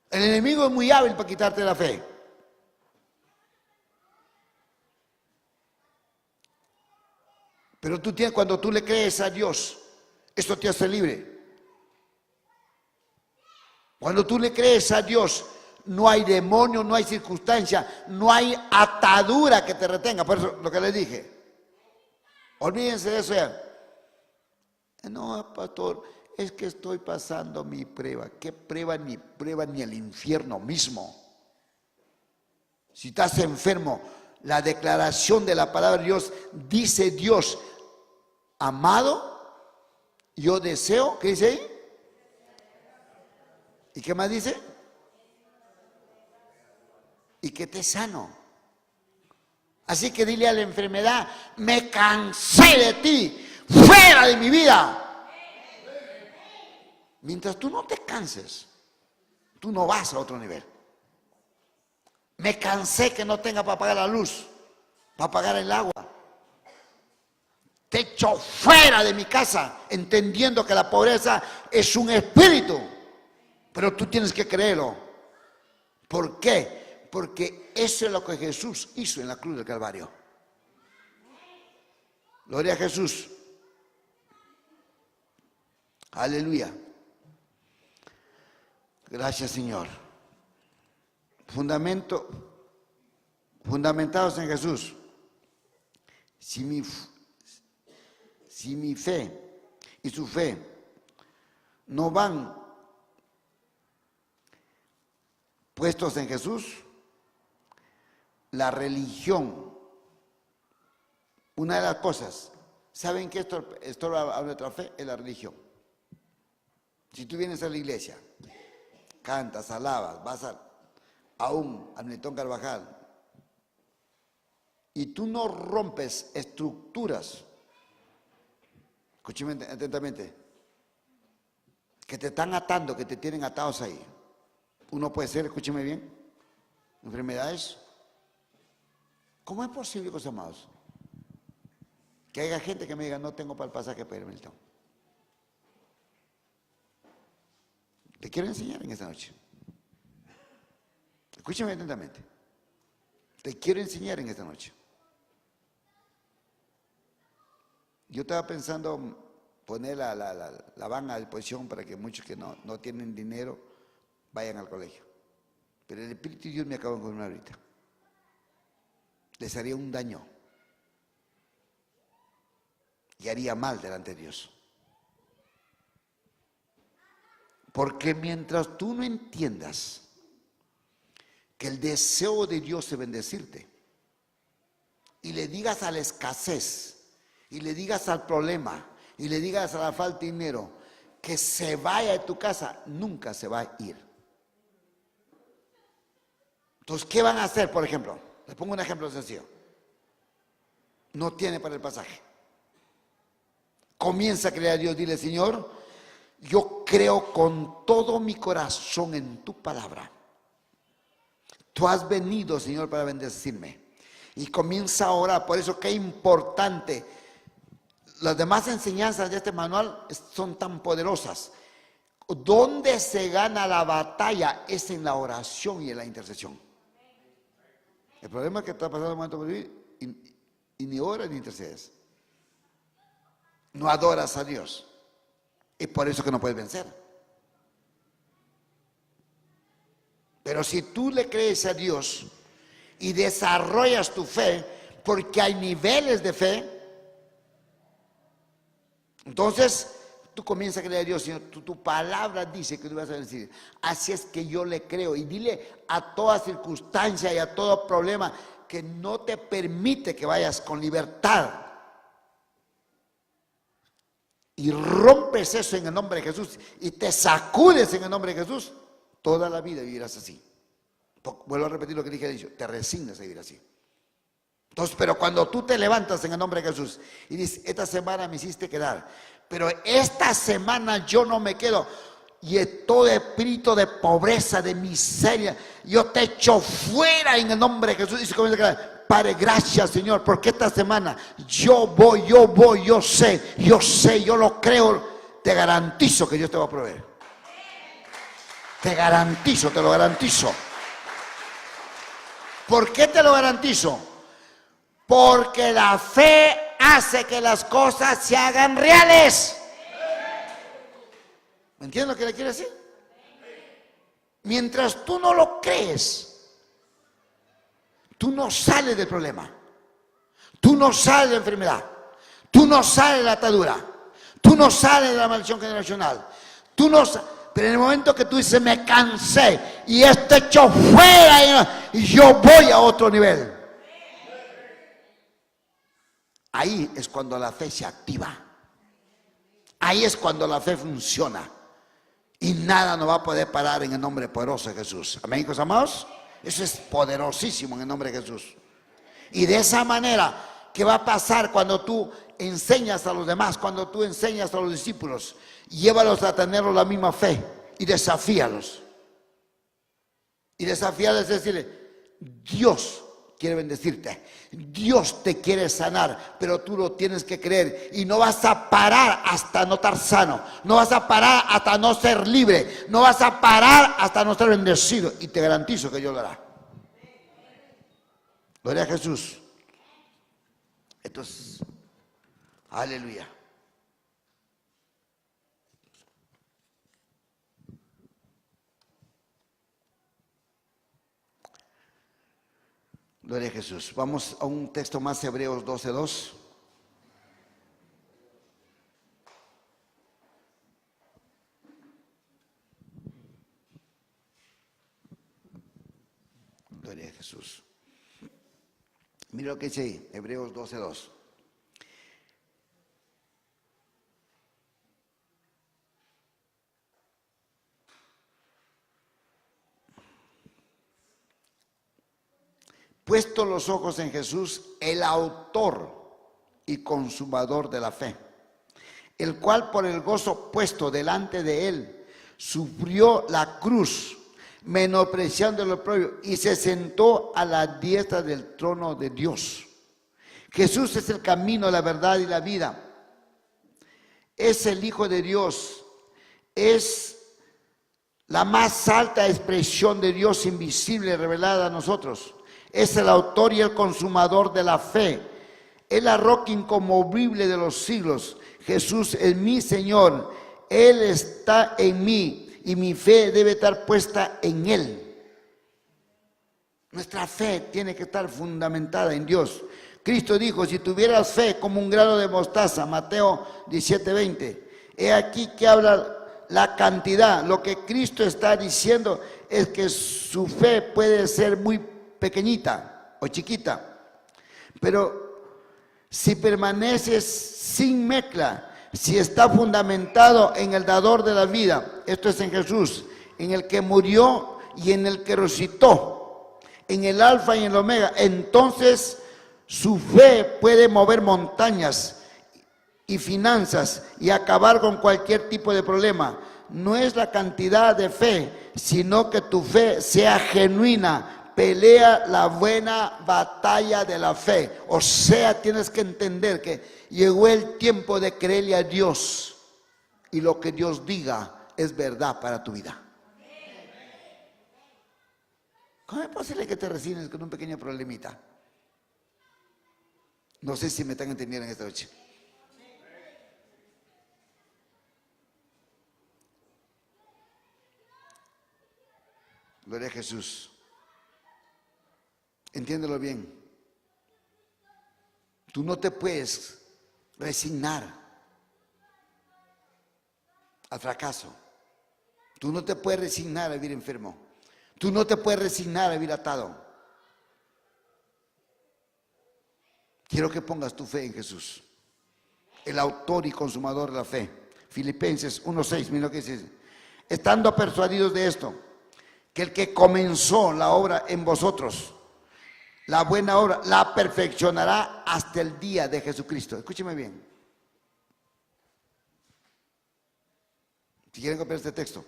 El enemigo es muy hábil para quitarte la fe. Pero tú tienes, cuando tú le crees a Dios, esto te hace libre. Cuando tú le crees a Dios, no hay demonio, no hay circunstancia, no hay atadura que te retenga. Por eso lo que les dije. Olvídense de eso ya. No, pastor, es que estoy pasando mi prueba. ¿Qué prueba? Ni prueba ni el infierno mismo. Si estás enfermo, la declaración de la palabra de Dios, dice Dios: amado, yo deseo, ¿qué dice ahí? ¿Y qué más dice? Y que te sano. Así que dile a la enfermedad: me cansé de ti, fuera de mi vida. Mientras tú no te canses, tú no vas a otro nivel. Me cansé que no tenga para pagar la luz, para pagar el agua. Te echo fuera de mi casa, entendiendo que la pobreza es un espíritu. Pero tú tienes que creerlo. ¿Por qué? Porque eso es lo que Jesús hizo en la cruz del Calvario. Gloria a Jesús. Aleluya. Gracias, Señor. Fundamentados en Jesús. Si mi fe y su fe no van puestos en Jesús, la religión, una de las cosas, ¿saben que esto habla de nuestra fe? Es la religión. Si tú vienes a la iglesia, cantas, alabas, vas aún a Netón Carvajal, y tú no rompes estructuras, escúcheme atentamente, que te están atando, que te tienen atados ahí. Uno puede ser, escúcheme bien, enfermedades. ¿Cómo es posible, cosas amados, que haya gente que me diga: no tengo para el pasaje para irme al Netón? Te quiero enseñar en esta noche. Escúchame atentamente. Te quiero enseñar en esta noche. Yo estaba pensando poner la van a disposición para que muchos que no tienen dinero vayan al colegio. Pero el Espíritu de Dios me acaba de confirmar ahorita. Les haría un daño. Y haría mal delante de Dios. Porque mientras tú no entiendas que el deseo de Dios es bendecirte, y le digas a la escasez, y le digas al problema, y le digas a la falta de dinero, que se vaya de tu casa, nunca se va a ir. Entonces, ¿qué van a hacer, por ejemplo? Les pongo un ejemplo sencillo. No tiene para el pasaje. Comienza a creer a Dios, dile: Señor, yo creo con todo mi corazón en tu palabra. Tú has venido, Señor, para bendecirme. Y comienza a orar. Por eso, qué importante. Las demás enseñanzas de este manual son tan poderosas. Donde se gana la batalla es en la oración y en la intercesión. El problema es que está pasando un momento por vivir y ni oras ni intercedes. No adoras a Dios. Es por eso que no puedes vencer. Pero si tú le crees a Dios y desarrollas tu fe, porque hay niveles de fe, entonces tú comienzas a creer a Dios. Señor, tu palabra dice que tú vas a decir. Así es que yo le creo. Y dile a toda circunstancia y a todo problema que no te permite que vayas con libertad. Y rompes eso en el nombre de Jesús y te sacudes en el nombre de Jesús. Toda la vida vivirás así. Vuelvo a repetir lo que dije, te resignas a vivir así. Entonces, pero cuando tú te levantas en el nombre de Jesús y dices, esta semana me hiciste quedar, pero esta semana yo no me quedo, y todo espíritu de pobreza, de miseria, yo te echo fuera en el nombre de Jesús. Y se comienza a quedar, Padre, gracias Señor, porque esta semana yo sé, yo lo creo, te garantizo que Dios te va a proveer. Te garantizo, te lo garantizo. ¿Por qué te lo garantizo? Porque la fe hace que las cosas se hagan reales. ¿Me entiendes lo que le quiero decir? Mientras tú no lo crees, tú no sales del problema. Tú no sales de la enfermedad. Tú no sales de la atadura. Tú no sales de la maldición generacional. Tú no sales. Pero en el momento que tú dices, me cansé y esto echó fuera y yo voy a otro nivel. Ahí es cuando la fe se activa. Ahí es cuando la fe funciona. Y nada nos va a poder parar en el nombre poderoso de Jesús. Amén, hijos amados. Eso es poderosísimo en el nombre de Jesús. Y de esa manera, ¿qué va a pasar cuando tú enseñas a los demás? Cuando tú enseñas a los discípulos, llévalos a tener la misma fe y desafíalos. Y desafíalos es decirle, Dios quiere bendecirte, Dios te quiere sanar, pero tú lo tienes que creer y no vas a parar hasta no estar sano, no vas a parar hasta no ser libre, no vas a parar hasta no ser bendecido, y te garantizo que Dios lo hará. Gloria a Jesús. Entonces, aleluya. Gloria a Jesús. Vamos a un texto más, Hebreos 12:2. Gloria a Jesús. Mira lo que dice ahí, Hebreos 12:2. Puesto los ojos en Jesús, el autor y consumador de la fe, el cual por el gozo puesto delante de él, sufrió la cruz, menospreciando el oprobio, y se sentó a la diestra del trono de Dios. Jesús es el camino, la verdad y la vida. Es el Hijo de Dios. Es la más alta expresión de Dios invisible revelada a nosotros. Es el autor y el consumador de la fe. Es la roca inconmovible de los siglos. Jesús es mi Señor. Él está en mí y mi fe debe estar puesta en Él. Nuestra fe tiene que estar fundamentada en Dios. Cristo dijo, si tuvieras fe como un grano de mostaza, Mateo 17:20. He aquí que habla la cantidad. Lo que Cristo está diciendo es que su fe puede ser muy pequeñita o chiquita, pero si permaneces sin mezcla, si está fundamentado en el dador de la vida, esto es en Jesús, en el que murió y en el que resucitó, en el alfa y en el omega, entonces su fe puede mover montañas y finanzas y acabar con cualquier tipo de problema. No es la cantidad de fe, sino que tu fe sea genuina. Pelea la buena batalla de la fe. O sea, tienes que entender que llegó el tiempo de creerle a Dios y lo que Dios diga es verdad para tu vida. ¿Cómo es posible que te resignes con un pequeño problemita? No sé si me están entendiendo en esta noche. Gloria a Jesús. Entiéndelo bien. Tú no te puedes resignar al fracaso. Tú no te puedes resignar a vivir enfermo. Tú no te puedes resignar a vivir atado. Quiero que pongas tu fe en Jesús, el autor y consumador de la fe. Filipenses 1:6, mira lo que dice. Estando persuadidos de esto, que el que comenzó la obra en vosotros, la buena obra, la perfeccionará hasta el día de Jesucristo. Escúcheme bien. Si quieren copiar este texto,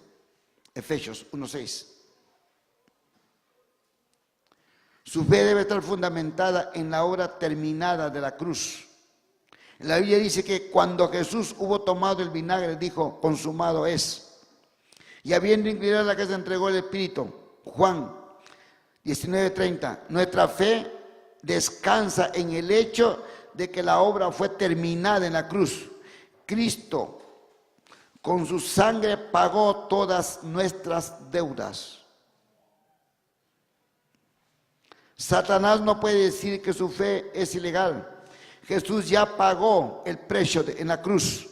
Efesios 1:6. Su fe debe estar fundamentada en la obra terminada de la cruz. La Biblia dice que cuando Jesús hubo tomado el vinagre, dijo, consumado es. Y habiendo inclinado la que se entregó el Espíritu, Juan 19:30, nuestra fe descansa en el hecho de que la obra fue terminada en la cruz. Cristo con su sangre pagó todas nuestras deudas. Satanás no puede decir que su fe es ilegal. Jesús ya pagó el precio en la cruz.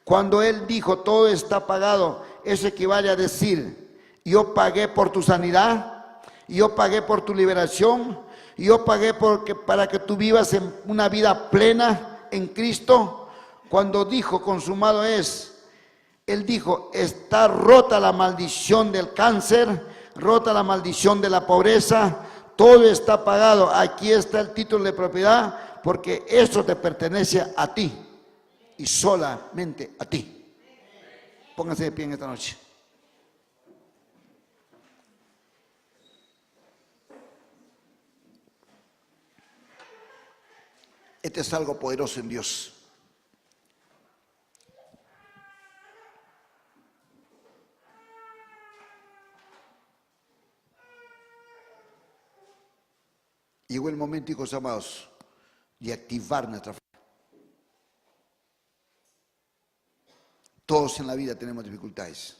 Cuando Él dijo, todo está pagado, eso equivale a decir, yo pagué por tu sanidad, yo pagué por tu liberación, yo pagué para que tú vivas en una vida plena en Cristo. Cuando dijo, consumado es, Él dijo, está rota la maldición del cáncer, rota la maldición de la pobreza, todo está pagado. Aquí está el título de propiedad, porque eso te pertenece a ti y solamente a ti. Pónganse de pie en esta noche. Este es algo poderoso en Dios. Llegó el momento, hijos amados, de activar nuestra fe. Todos en la vida tenemos dificultades.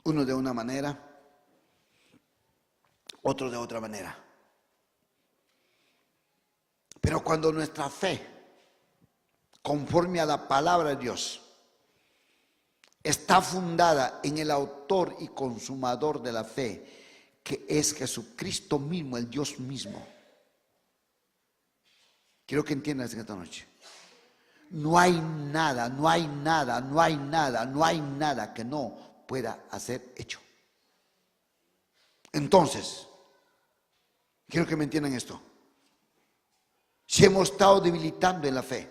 Uno de una manera, otro de otra manera. Pero cuando nuestra fe, conforme a la palabra de Dios, está fundada en el autor y consumador de la fe, que es Jesucristo mismo, el Dios mismo. Quiero que entiendas en esta noche. No hay nada, no hay nada, no hay nada, no hay nada que no pueda ser hecho. Entonces, quiero que me entiendan esto. Si hemos estado debilitando en la fe,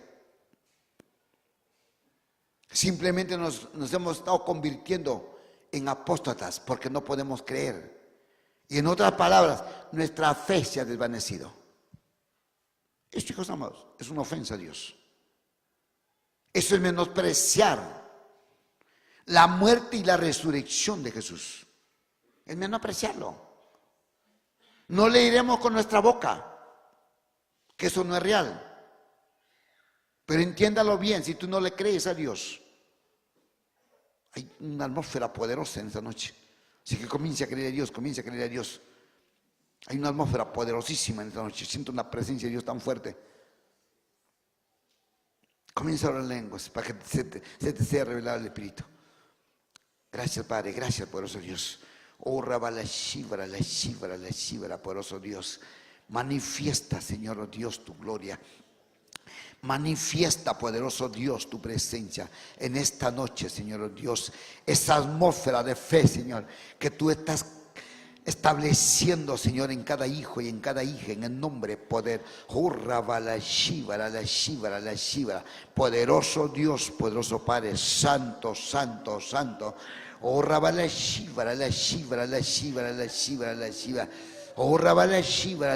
simplemente nos hemos estado convirtiendo en apóstatas porque no podemos creer. Y en otras palabras, nuestra fe se ha desvanecido. Esto, hijos amados, es una ofensa a Dios. Eso es menospreciar la muerte y la resurrección de Jesús. Es menospreciarlo. No le diremos con nuestra boca que eso no es real. Pero entiéndalo bien, si tú no le crees a Dios, hay una atmósfera poderosa en esta noche. Así que comience a creer a Dios, comience a creer a Dios. Hay una atmósfera poderosísima en esta noche. Siento una presencia de Dios tan fuerte. Comienza a hablar lenguas para que se te sea revelado el Espíritu. Gracias, Padre. Gracias, poderoso Dios. Oh, Rabala Shivara, poderoso Dios. Manifiesta, Señor, oh Dios, tu gloria. Manifiesta, poderoso Dios, tu presencia en esta noche, Señor, oh Dios. Esa atmósfera de fe, Señor, que tú estás estableciendo, Señor, en cada hijo y en cada hija, en el nombre, poder. Poderoso Dios, poderoso Padre, santo, santo, santo. Oh, Rabala Shivara, Oh, Rabala Shiva.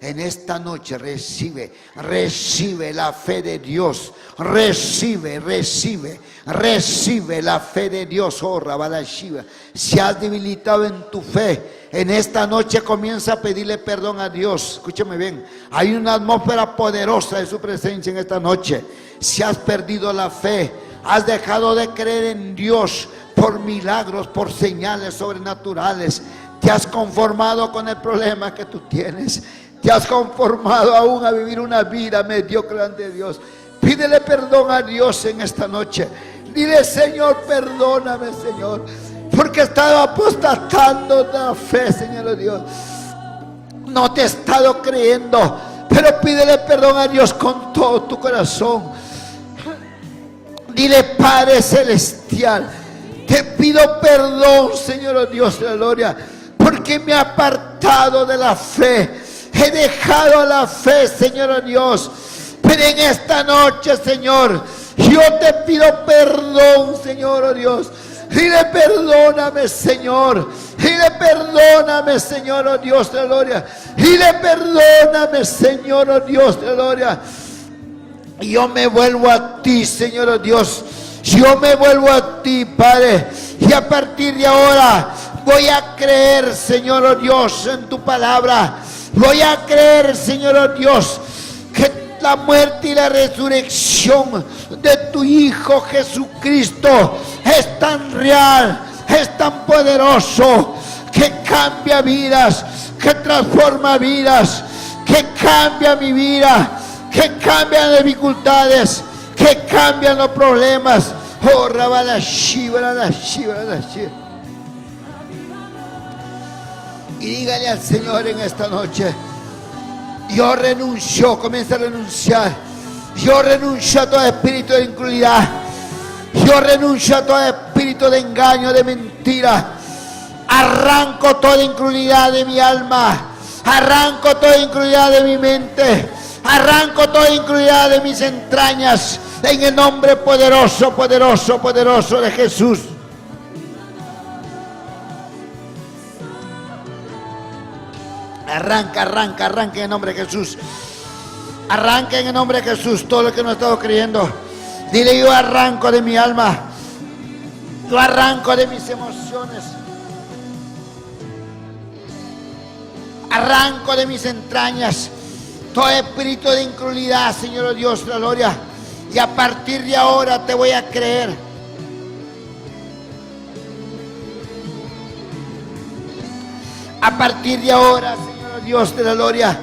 En esta noche recibe la fe de Dios. Recibe la fe de Dios. Oh, Rabala Shiva. Si has debilitado en tu fe, en esta noche comienza a pedirle perdón a Dios. Escúchame bien. Hay una atmósfera poderosa de su presencia en esta noche. Si has perdido la fe, Has dejado de creer en Dios por milagros, por señales sobrenaturales. Te has conformado con el problema que tú tienes. Te has conformado aún a vivir una vida mediocre ante Dios. Pídele perdón a Dios en esta noche. Dile: Señor, perdóname, Señor, porque he estado apostatando de la fe, Señor Dios. No te he estado creyendo, pero pídele perdón a Dios con todo tu corazón. Dile: Padre Celestial, te pido perdón, Señor Dios de la gloria, porque me he apartado de la fe. He dejado la fe, Señor Dios. Pero en esta noche, Señor, yo te pido perdón, Señor Dios. Dile: perdóname, Señor. Dile: perdóname, Señor Dios de la gloria. Dile: perdóname, Señor Dios de la gloria. Y yo me vuelvo a ti, Señor Dios. Yo me vuelvo a ti, Padre. Y a partir de ahora voy a creer, Señor Dios, en tu palabra. Voy a creer, Señor Dios, que la muerte y la resurrección de tu Hijo Jesucristo es tan real, es tan poderoso, que cambia vidas, que transforma vidas, que cambia mi vida, que cambian dificultades, que cambian los problemas. Oh, rabala shiva, la shiva, la shiva. Y dígale al Señor en esta noche: yo renuncio, comienza a renunciar. Yo renuncio a todo espíritu de incredulidad. Yo renuncio a todo espíritu de engaño, de mentira. Arranco toda incredulidad de mi alma. Arranco toda incredulidad de mi mente. Arranco toda incredulidad de mis entrañas. En el nombre poderoso, poderoso, poderoso de Jesús. Arranca, arranca, arranca en el nombre de Jesús. Arranca en el nombre de Jesús todo lo que no he estado creyendo. Dile: yo arranco de mi alma. Yo arranco de mis emociones. Arranco de mis entrañas todo espíritu de incredulidad, Señor Dios de la gloria. Y a partir de ahora te voy a creer. A partir de ahora, Señor Dios de la gloria,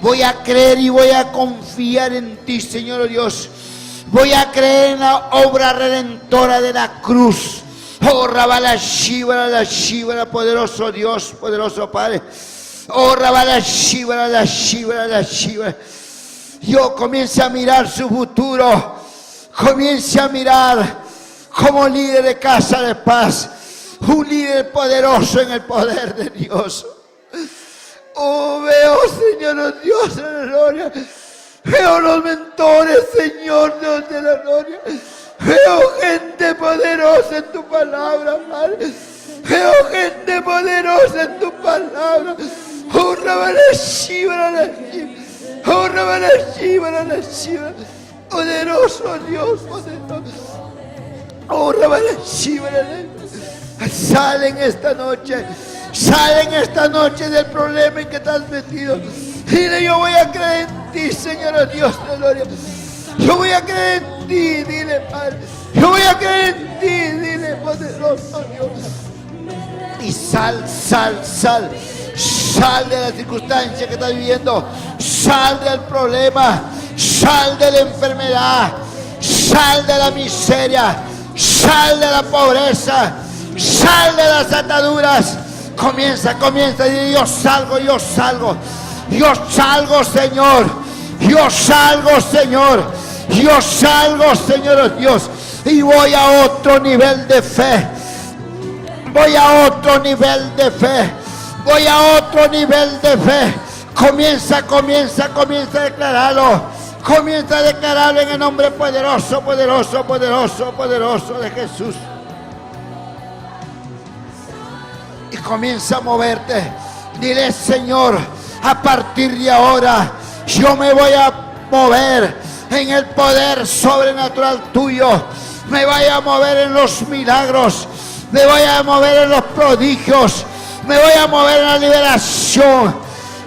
voy a creer y voy a confiar en ti, Señor Dios. Voy a creer en la obra redentora de la cruz. Oh, Rabala Shiva, poderoso Dios, poderoso Padre. Oh, Rabala Shiva, la Shiva. Yo comience a mirar su futuro. Comience a mirar como líder de Casa de Paz. Un líder poderoso en el poder de Dios. Oh, veo, Señor Dios de la gloria. Veo los mentores, Señor Dios de la gloria. Veo gente poderosa en tu palabra, Padre. Veo gente poderosa en tu palabra. Oh, Rabala Shiva, la Shiva. Oh, Rabala Shiva, la Shiva. Poderoso Dios, poderoso. Oh, Rabala Shiva, la Shiva. Sale en esta noche. Sale en esta noche del problema en que estás metido. Dile: yo voy a creer en ti, Señor Dios de gloria. Yo voy a creer en ti, dile, Padre. Yo voy a creer en ti, dile, poderoso Dios. Y sal de la circunstancia que estás viviendo. Sal del problema. Sal de la enfermedad. Sal de la miseria. Sal de la pobreza. Sal de las ataduras. Comienza. Y yo salgo, Señor. Yo salgo, Señor Dios. Y voy a otro nivel de fe. Comienza a declararlo. Comienza a declararlo en el nombre poderoso de Jesús. Y comienza a moverte. Dile: Señor, a partir de ahora yo me voy a mover en el poder sobrenatural tuyo. Me voy a mover en los milagros. Me voy a mover en los prodigios. Me voy a mover en la liberación.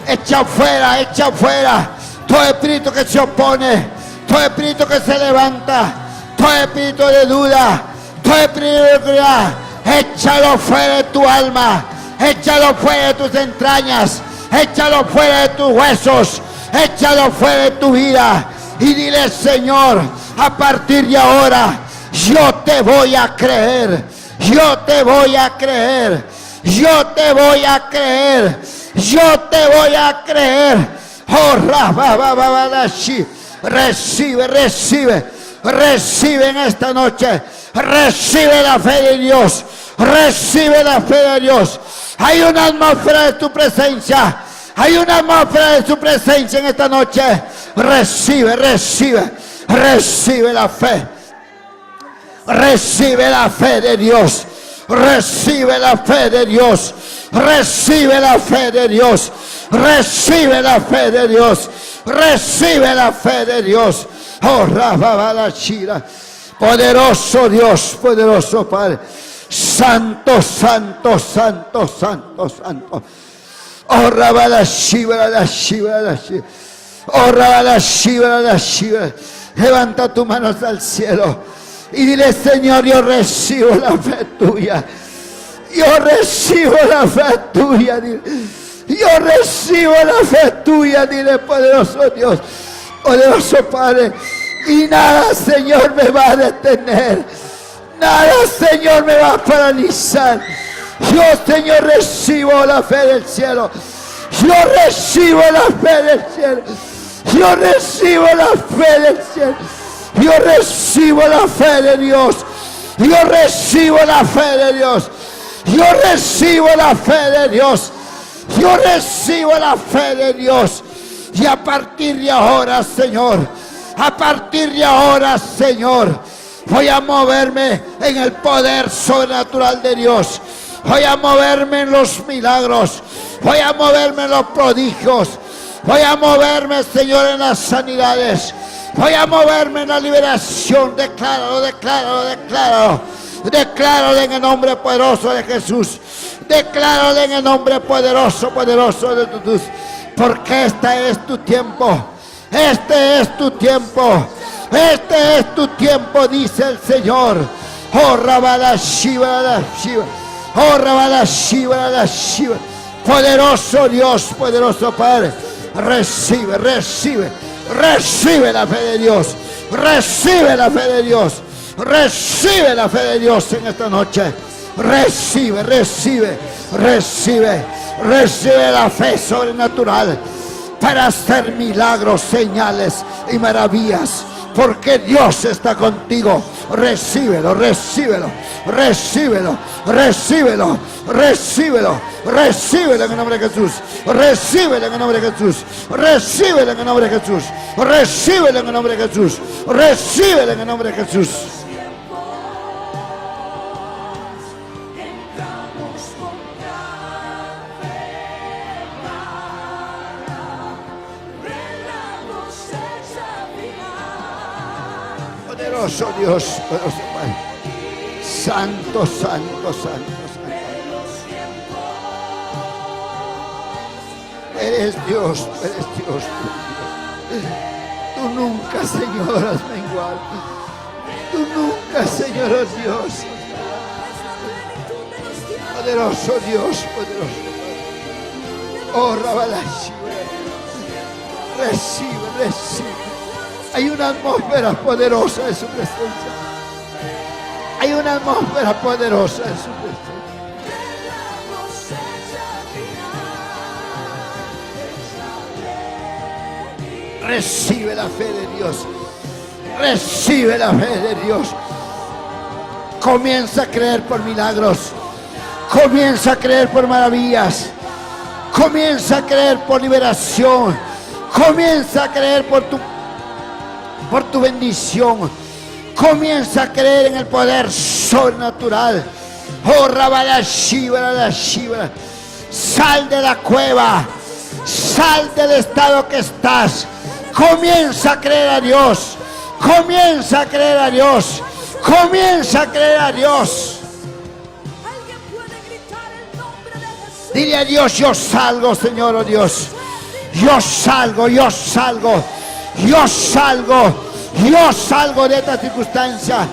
Echa fuera todo espíritu que se opone, todo espíritu que se levanta, todo espíritu de duda, todo espíritu de oscuridad, échalo fuera de tu alma, échalo fuera de tus entrañas, échalo fuera de tus huesos, échalo fuera de tu vida. Y dile: Señor, a partir de ahora yo te voy a creer, yo te voy a creer, yo te voy a creer, yo te voy a creer. Oh, recibe, recibe, recibe en esta noche, recibe la fe de Dios, recibe la fe de Dios. Hay una atmósfera de tu presencia, hay una atmósfera de su presencia en esta noche. Recibe, recibe, recibe la fe, recibe la fe de Dios, recibe la fe de Dios, recibe la fe de Dios, recibe la fe de Dios, recibe la fe de Dios. Oh, Rababalashira, poderoso Dios, poderoso Padre, santo, santo, santo, santo, santo. Oh, Rabalashira, oh, Rabalashira. Levanta tus manos al cielo y dile: Señor, yo recibo la fe tuya. Yo recibo la fe tuya. Dile: yo recibo la fe tuya. Dile: poderoso Dios, poderoso Padre. Y nada, Señor, me va a detener. Nada, Señor, me va a paralizar. Yo, Señor, recibo la fe del cielo. Yo recibo la fe del cielo. Yo recibo la fe del cielo. Yo recibo la fe de Dios. Yo recibo la fe de Dios. Yo recibo la fe de Dios. Yo recibo la fe de Dios. Y a partir de ahora, Señor, a partir de ahora, Señor, voy a moverme en el poder sobrenatural de Dios. Voy a moverme en los milagros. Voy a moverme en los prodigios. Voy a moverme, Señor, en las sanidades. Voy a moverme en la liberación. Decláralo, decláralo, decláralo. Decláralo en el nombre poderoso de Jesús. Decláralo en el nombre poderoso, poderoso de Jesús. Porque este es tu tiempo. Este es tu tiempo. Este es tu tiempo, dice el Señor. Oh, Rabalashiva, oh, Rabalashiva, poderoso Dios, poderoso Padre. Recibe, recibe, recibe la fe de Dios. Recibe la fe de Dios. Recibe la fe de Dios en esta noche. Recibe, recibe, recibe, recibe la fe sobrenatural para hacer milagros, señales y maravillas. Porque Dios está contigo. Recíbelo, recíbelo, recíbelo, recíbelo, recíbelo, recíbelo en el nombre de Jesús. Recíbelo en el nombre de Jesús. Recíbelo en el nombre de Jesús. Recíbelo en el nombre de Jesús. Recíbelo en el nombre de Jesús. Poderoso Dios, poderoso Padre. Santo, santo, santo, santo. Eres Dios, eres Dios. Tú nunca, Señor, has menguado. Tú nunca, Señor, oh Dios. Poderoso Dios, poderoso Padre. Oh, Rabalashi. Recibe, recibe. Hay una atmósfera poderosa de su presencia. Hay una atmósfera poderosa de su presencia. Recibe la fe de Dios. Recibe la fe de Dios. Comienza a creer por milagros. Comienza a creer por maravillas. Comienza a creer por liberación. Comienza a creer por tu bendición. Comienza a creer en el poder sobrenatural. Oh, Rabalashiva, sal de la cueva. Sal del estado que estás. Comienza a creer a Dios. Comienza a creer a Dios. Comienza a creer a Dios. Dile a Dios: yo salgo, Señor, oh Dios. Yo salgo, yo salgo. Yo salgo, Yo salgo de esta circunstancia.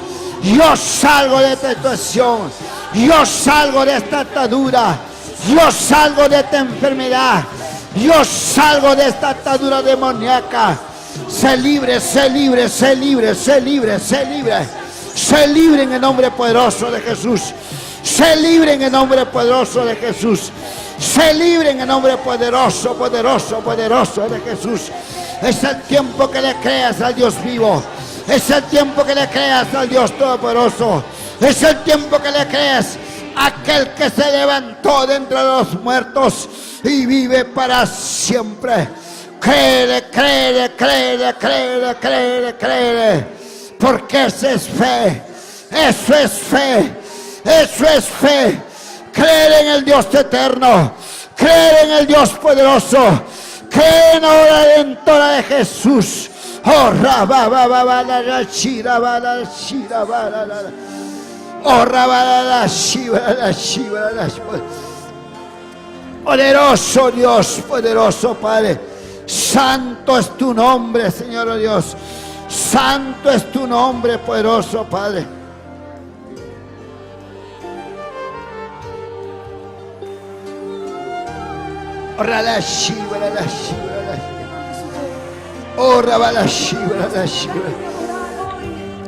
Yo salgo de esta situación. Yo salgo de esta atadura. Yo salgo de esta enfermedad. Yo salgo de esta atadura demoníaca. Sé libre, sé libre, sé libre, sé libre, sé libre. Sé libre en el nombre poderoso de Jesús. Sé libre en el nombre poderoso de Jesús. Sé libre en el nombre poderoso, poderoso, poderoso de Jesús. Es el tiempo que le creas al Dios vivo. Es el tiempo que le creas al Dios todopoderoso. Es el tiempo que le creas a aquel que se levantó de entre los muertos y vive para siempre. Créele, créele, créele, créele, créele, créele. Porque eso es fe. Eso es fe. Eso es fe. Creer en el Dios eterno. Creer en el Dios poderoso. Creer en la redentora de Jesús. Oh, poderoso Dios, poderoso Padre. Santo es tu nombre, Señor Dios. Santo es tu nombre, poderoso Padre.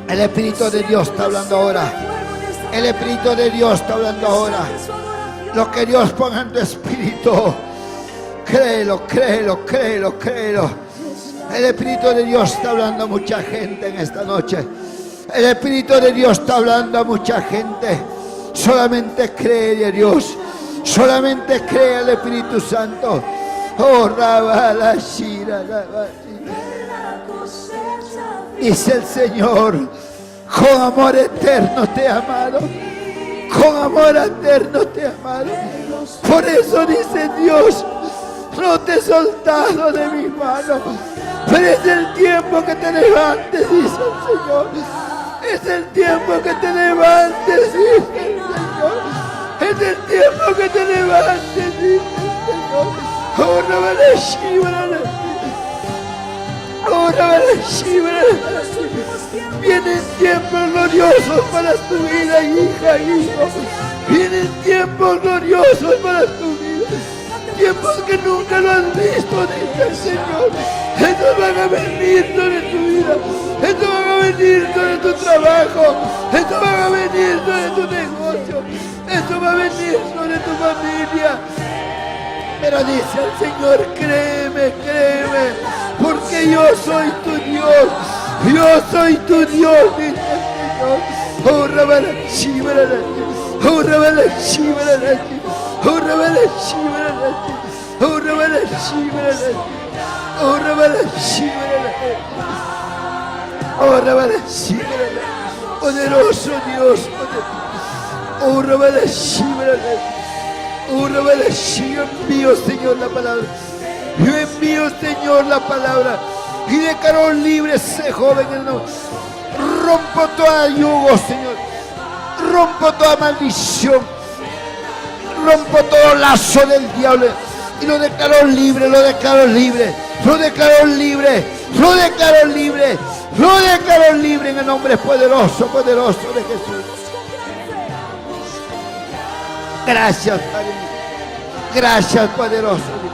El Espíritu de Dios está hablando ahora. El Espíritu de Dios está hablando ahora. Lo que Dios ponga en tu espíritu, créelo, créelo, créelo, créelo. El Espíritu de Dios está hablando a mucha gente en esta noche. El Espíritu de Dios está hablando a mucha gente. Solamente cree a Dios. Solamente cree al Espíritu Santo. Oh, dice el Señor, con amor eterno te he amado. Con amor eterno te he amado. Por eso dice Dios, no te he soltado de mis manos. Pero es el tiempo que te levantes, dice el Señor. Es el tiempo que te levantes, dice el Señor. Es el tiempo que te levantes, dice el Señor. Vienen tiempos gloriosos para tu vida, hija, hijo. Vienen tiempos gloriosos para tu vida. Tiempos que nunca lo has visto, dice el Señor. Estos van a venir sobre tu vida. Estos van a venir sobre tu trabajo. Estos van a venir sobre tu negocio. Esto va a venir sobre tu familia. Pero dice el Señor, créeme, créeme, porque yo soy tu Dios. Yo soy tu Dios, dice el Señor. Oh, Rabala, Shibara, oh, Rabala, Shibara, oh, Rabala, Shibara, oh, Rabala, Shibara, oh, Rabala, Shibara, oh, Rabala, Shibara, poderoso Dios, poderoso. Oh, Rabala, Shibara. Yo envío, Señor, la palabra. Yo envío, Señor, la palabra. Y declaro libre ese joven en el nombre. Rompo toda yugo, Señor. Rompo toda maldición. Rompo todo lazo del diablo. Y lo declaro libre, lo declaro libre. Lo declaro libre. Lo declaro libre. Lo declaro libre en el nombre poderoso, poderoso de Jesús. Gracias, Padre. Gracias, poderoso Dios.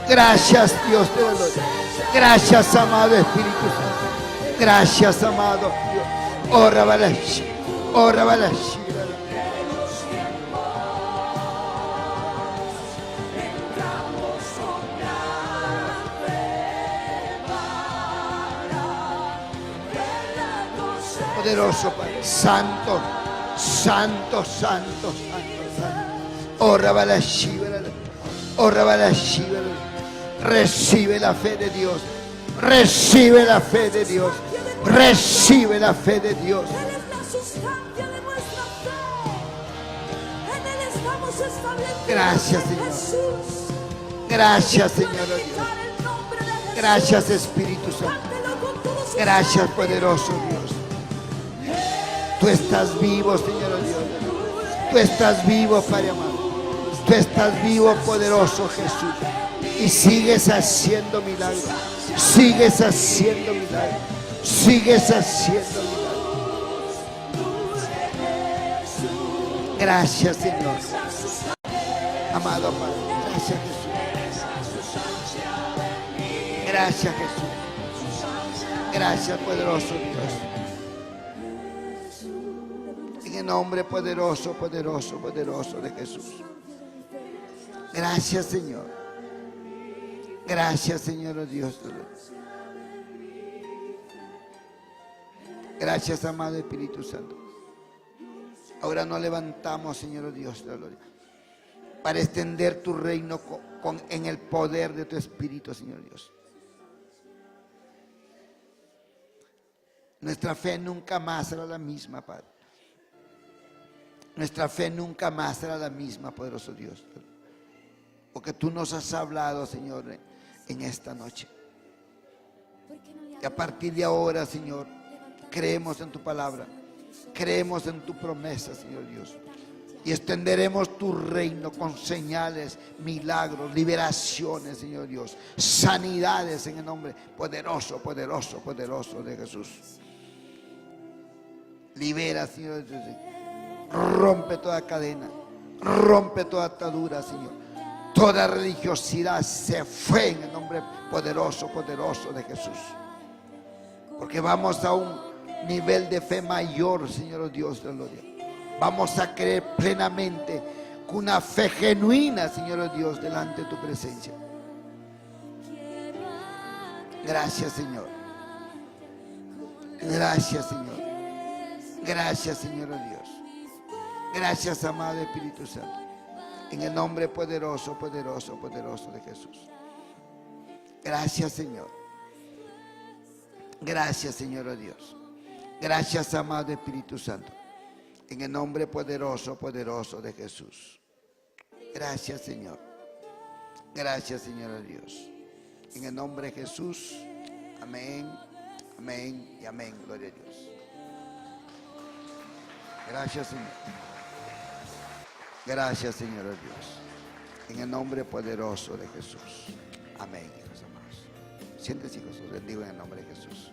Gracias, Dios de la gloria. Gracias, amado Espíritu Santo. Gracias, amado Dios. Oh, Rabalashi. Oh, Rabalashi. Poderoso Padre. Santo, santo, santo, santo, santo. Oh, Rabalashi. Oh, Rabalashi. Recibe la fe de Dios. Recibe la fe de Dios. Recibe la fe de Dios. Él es la sustancia de nuestra fe. En Él estamos establecidos. Gracias, Señor. Jesús. Gracias, Señor Dios. Gracias, Espíritu Santo. Gracias, poderoso Dios. Tú estás vivo, Señor Dios. Tú estás vivo, Padre amado. Tú estás vivo, poderoso Jesús. Y sigues haciendo milagros. Sigues haciendo milagros. Sigues haciendo milagros. Gracias, Señor. Amado Padre, gracias, Jesús. Gracias, Jesús. Gracias, poderoso Dios. En el nombre poderoso, poderoso, poderoso de Jesús. Gracias, Señor. Gracias, Señor, oh Dios. Gracias, amado Espíritu Santo. Ahora nos levantamos, Señor, oh Dios de la gloria, para extender tu reino en el poder de tu Espíritu, Señor Dios. Nuestra fe nunca más será la misma, Padre. Nuestra fe nunca más será la misma, poderoso Dios. Porque tú nos has hablado, Señor, en esta noche. Y a partir de ahora, Señor, creemos en tu palabra. Creemos en tu promesa, Señor Dios. Y extenderemos tu reino con señales, milagros, liberaciones, Señor Dios. Sanidades en el nombre poderoso, poderoso, poderoso de Jesús. Libera, Señor Dios. Rompe toda cadena. Rompe toda atadura, Señor. Toda religiosidad se fue en el nombre poderoso, poderoso de Jesús. Porque vamos a un nivel de fe mayor, Señor Dios de la gloria. Vamos a creer plenamente con una fe genuina, Señor Dios, delante de tu presencia. Gracias, Señor. Gracias, Señor. Gracias, Señor Dios. Gracias, amado Espíritu Santo. En el nombre poderoso, poderoso, poderoso de Jesús. Gracias, Señor. Gracias, Señor Dios. Gracias, amado Espíritu Santo. En el nombre poderoso, poderoso de Jesús. Gracias, Señor. Gracias, Señor Dios. En el nombre de Jesús. Amén, amén y amén. Gloria a Dios. Gracias, Señor. Gracias, Señor Dios. En el nombre poderoso de Jesús. Amén, hijos amados. Siéntense, hijos. Os bendigo en el nombre de Jesús.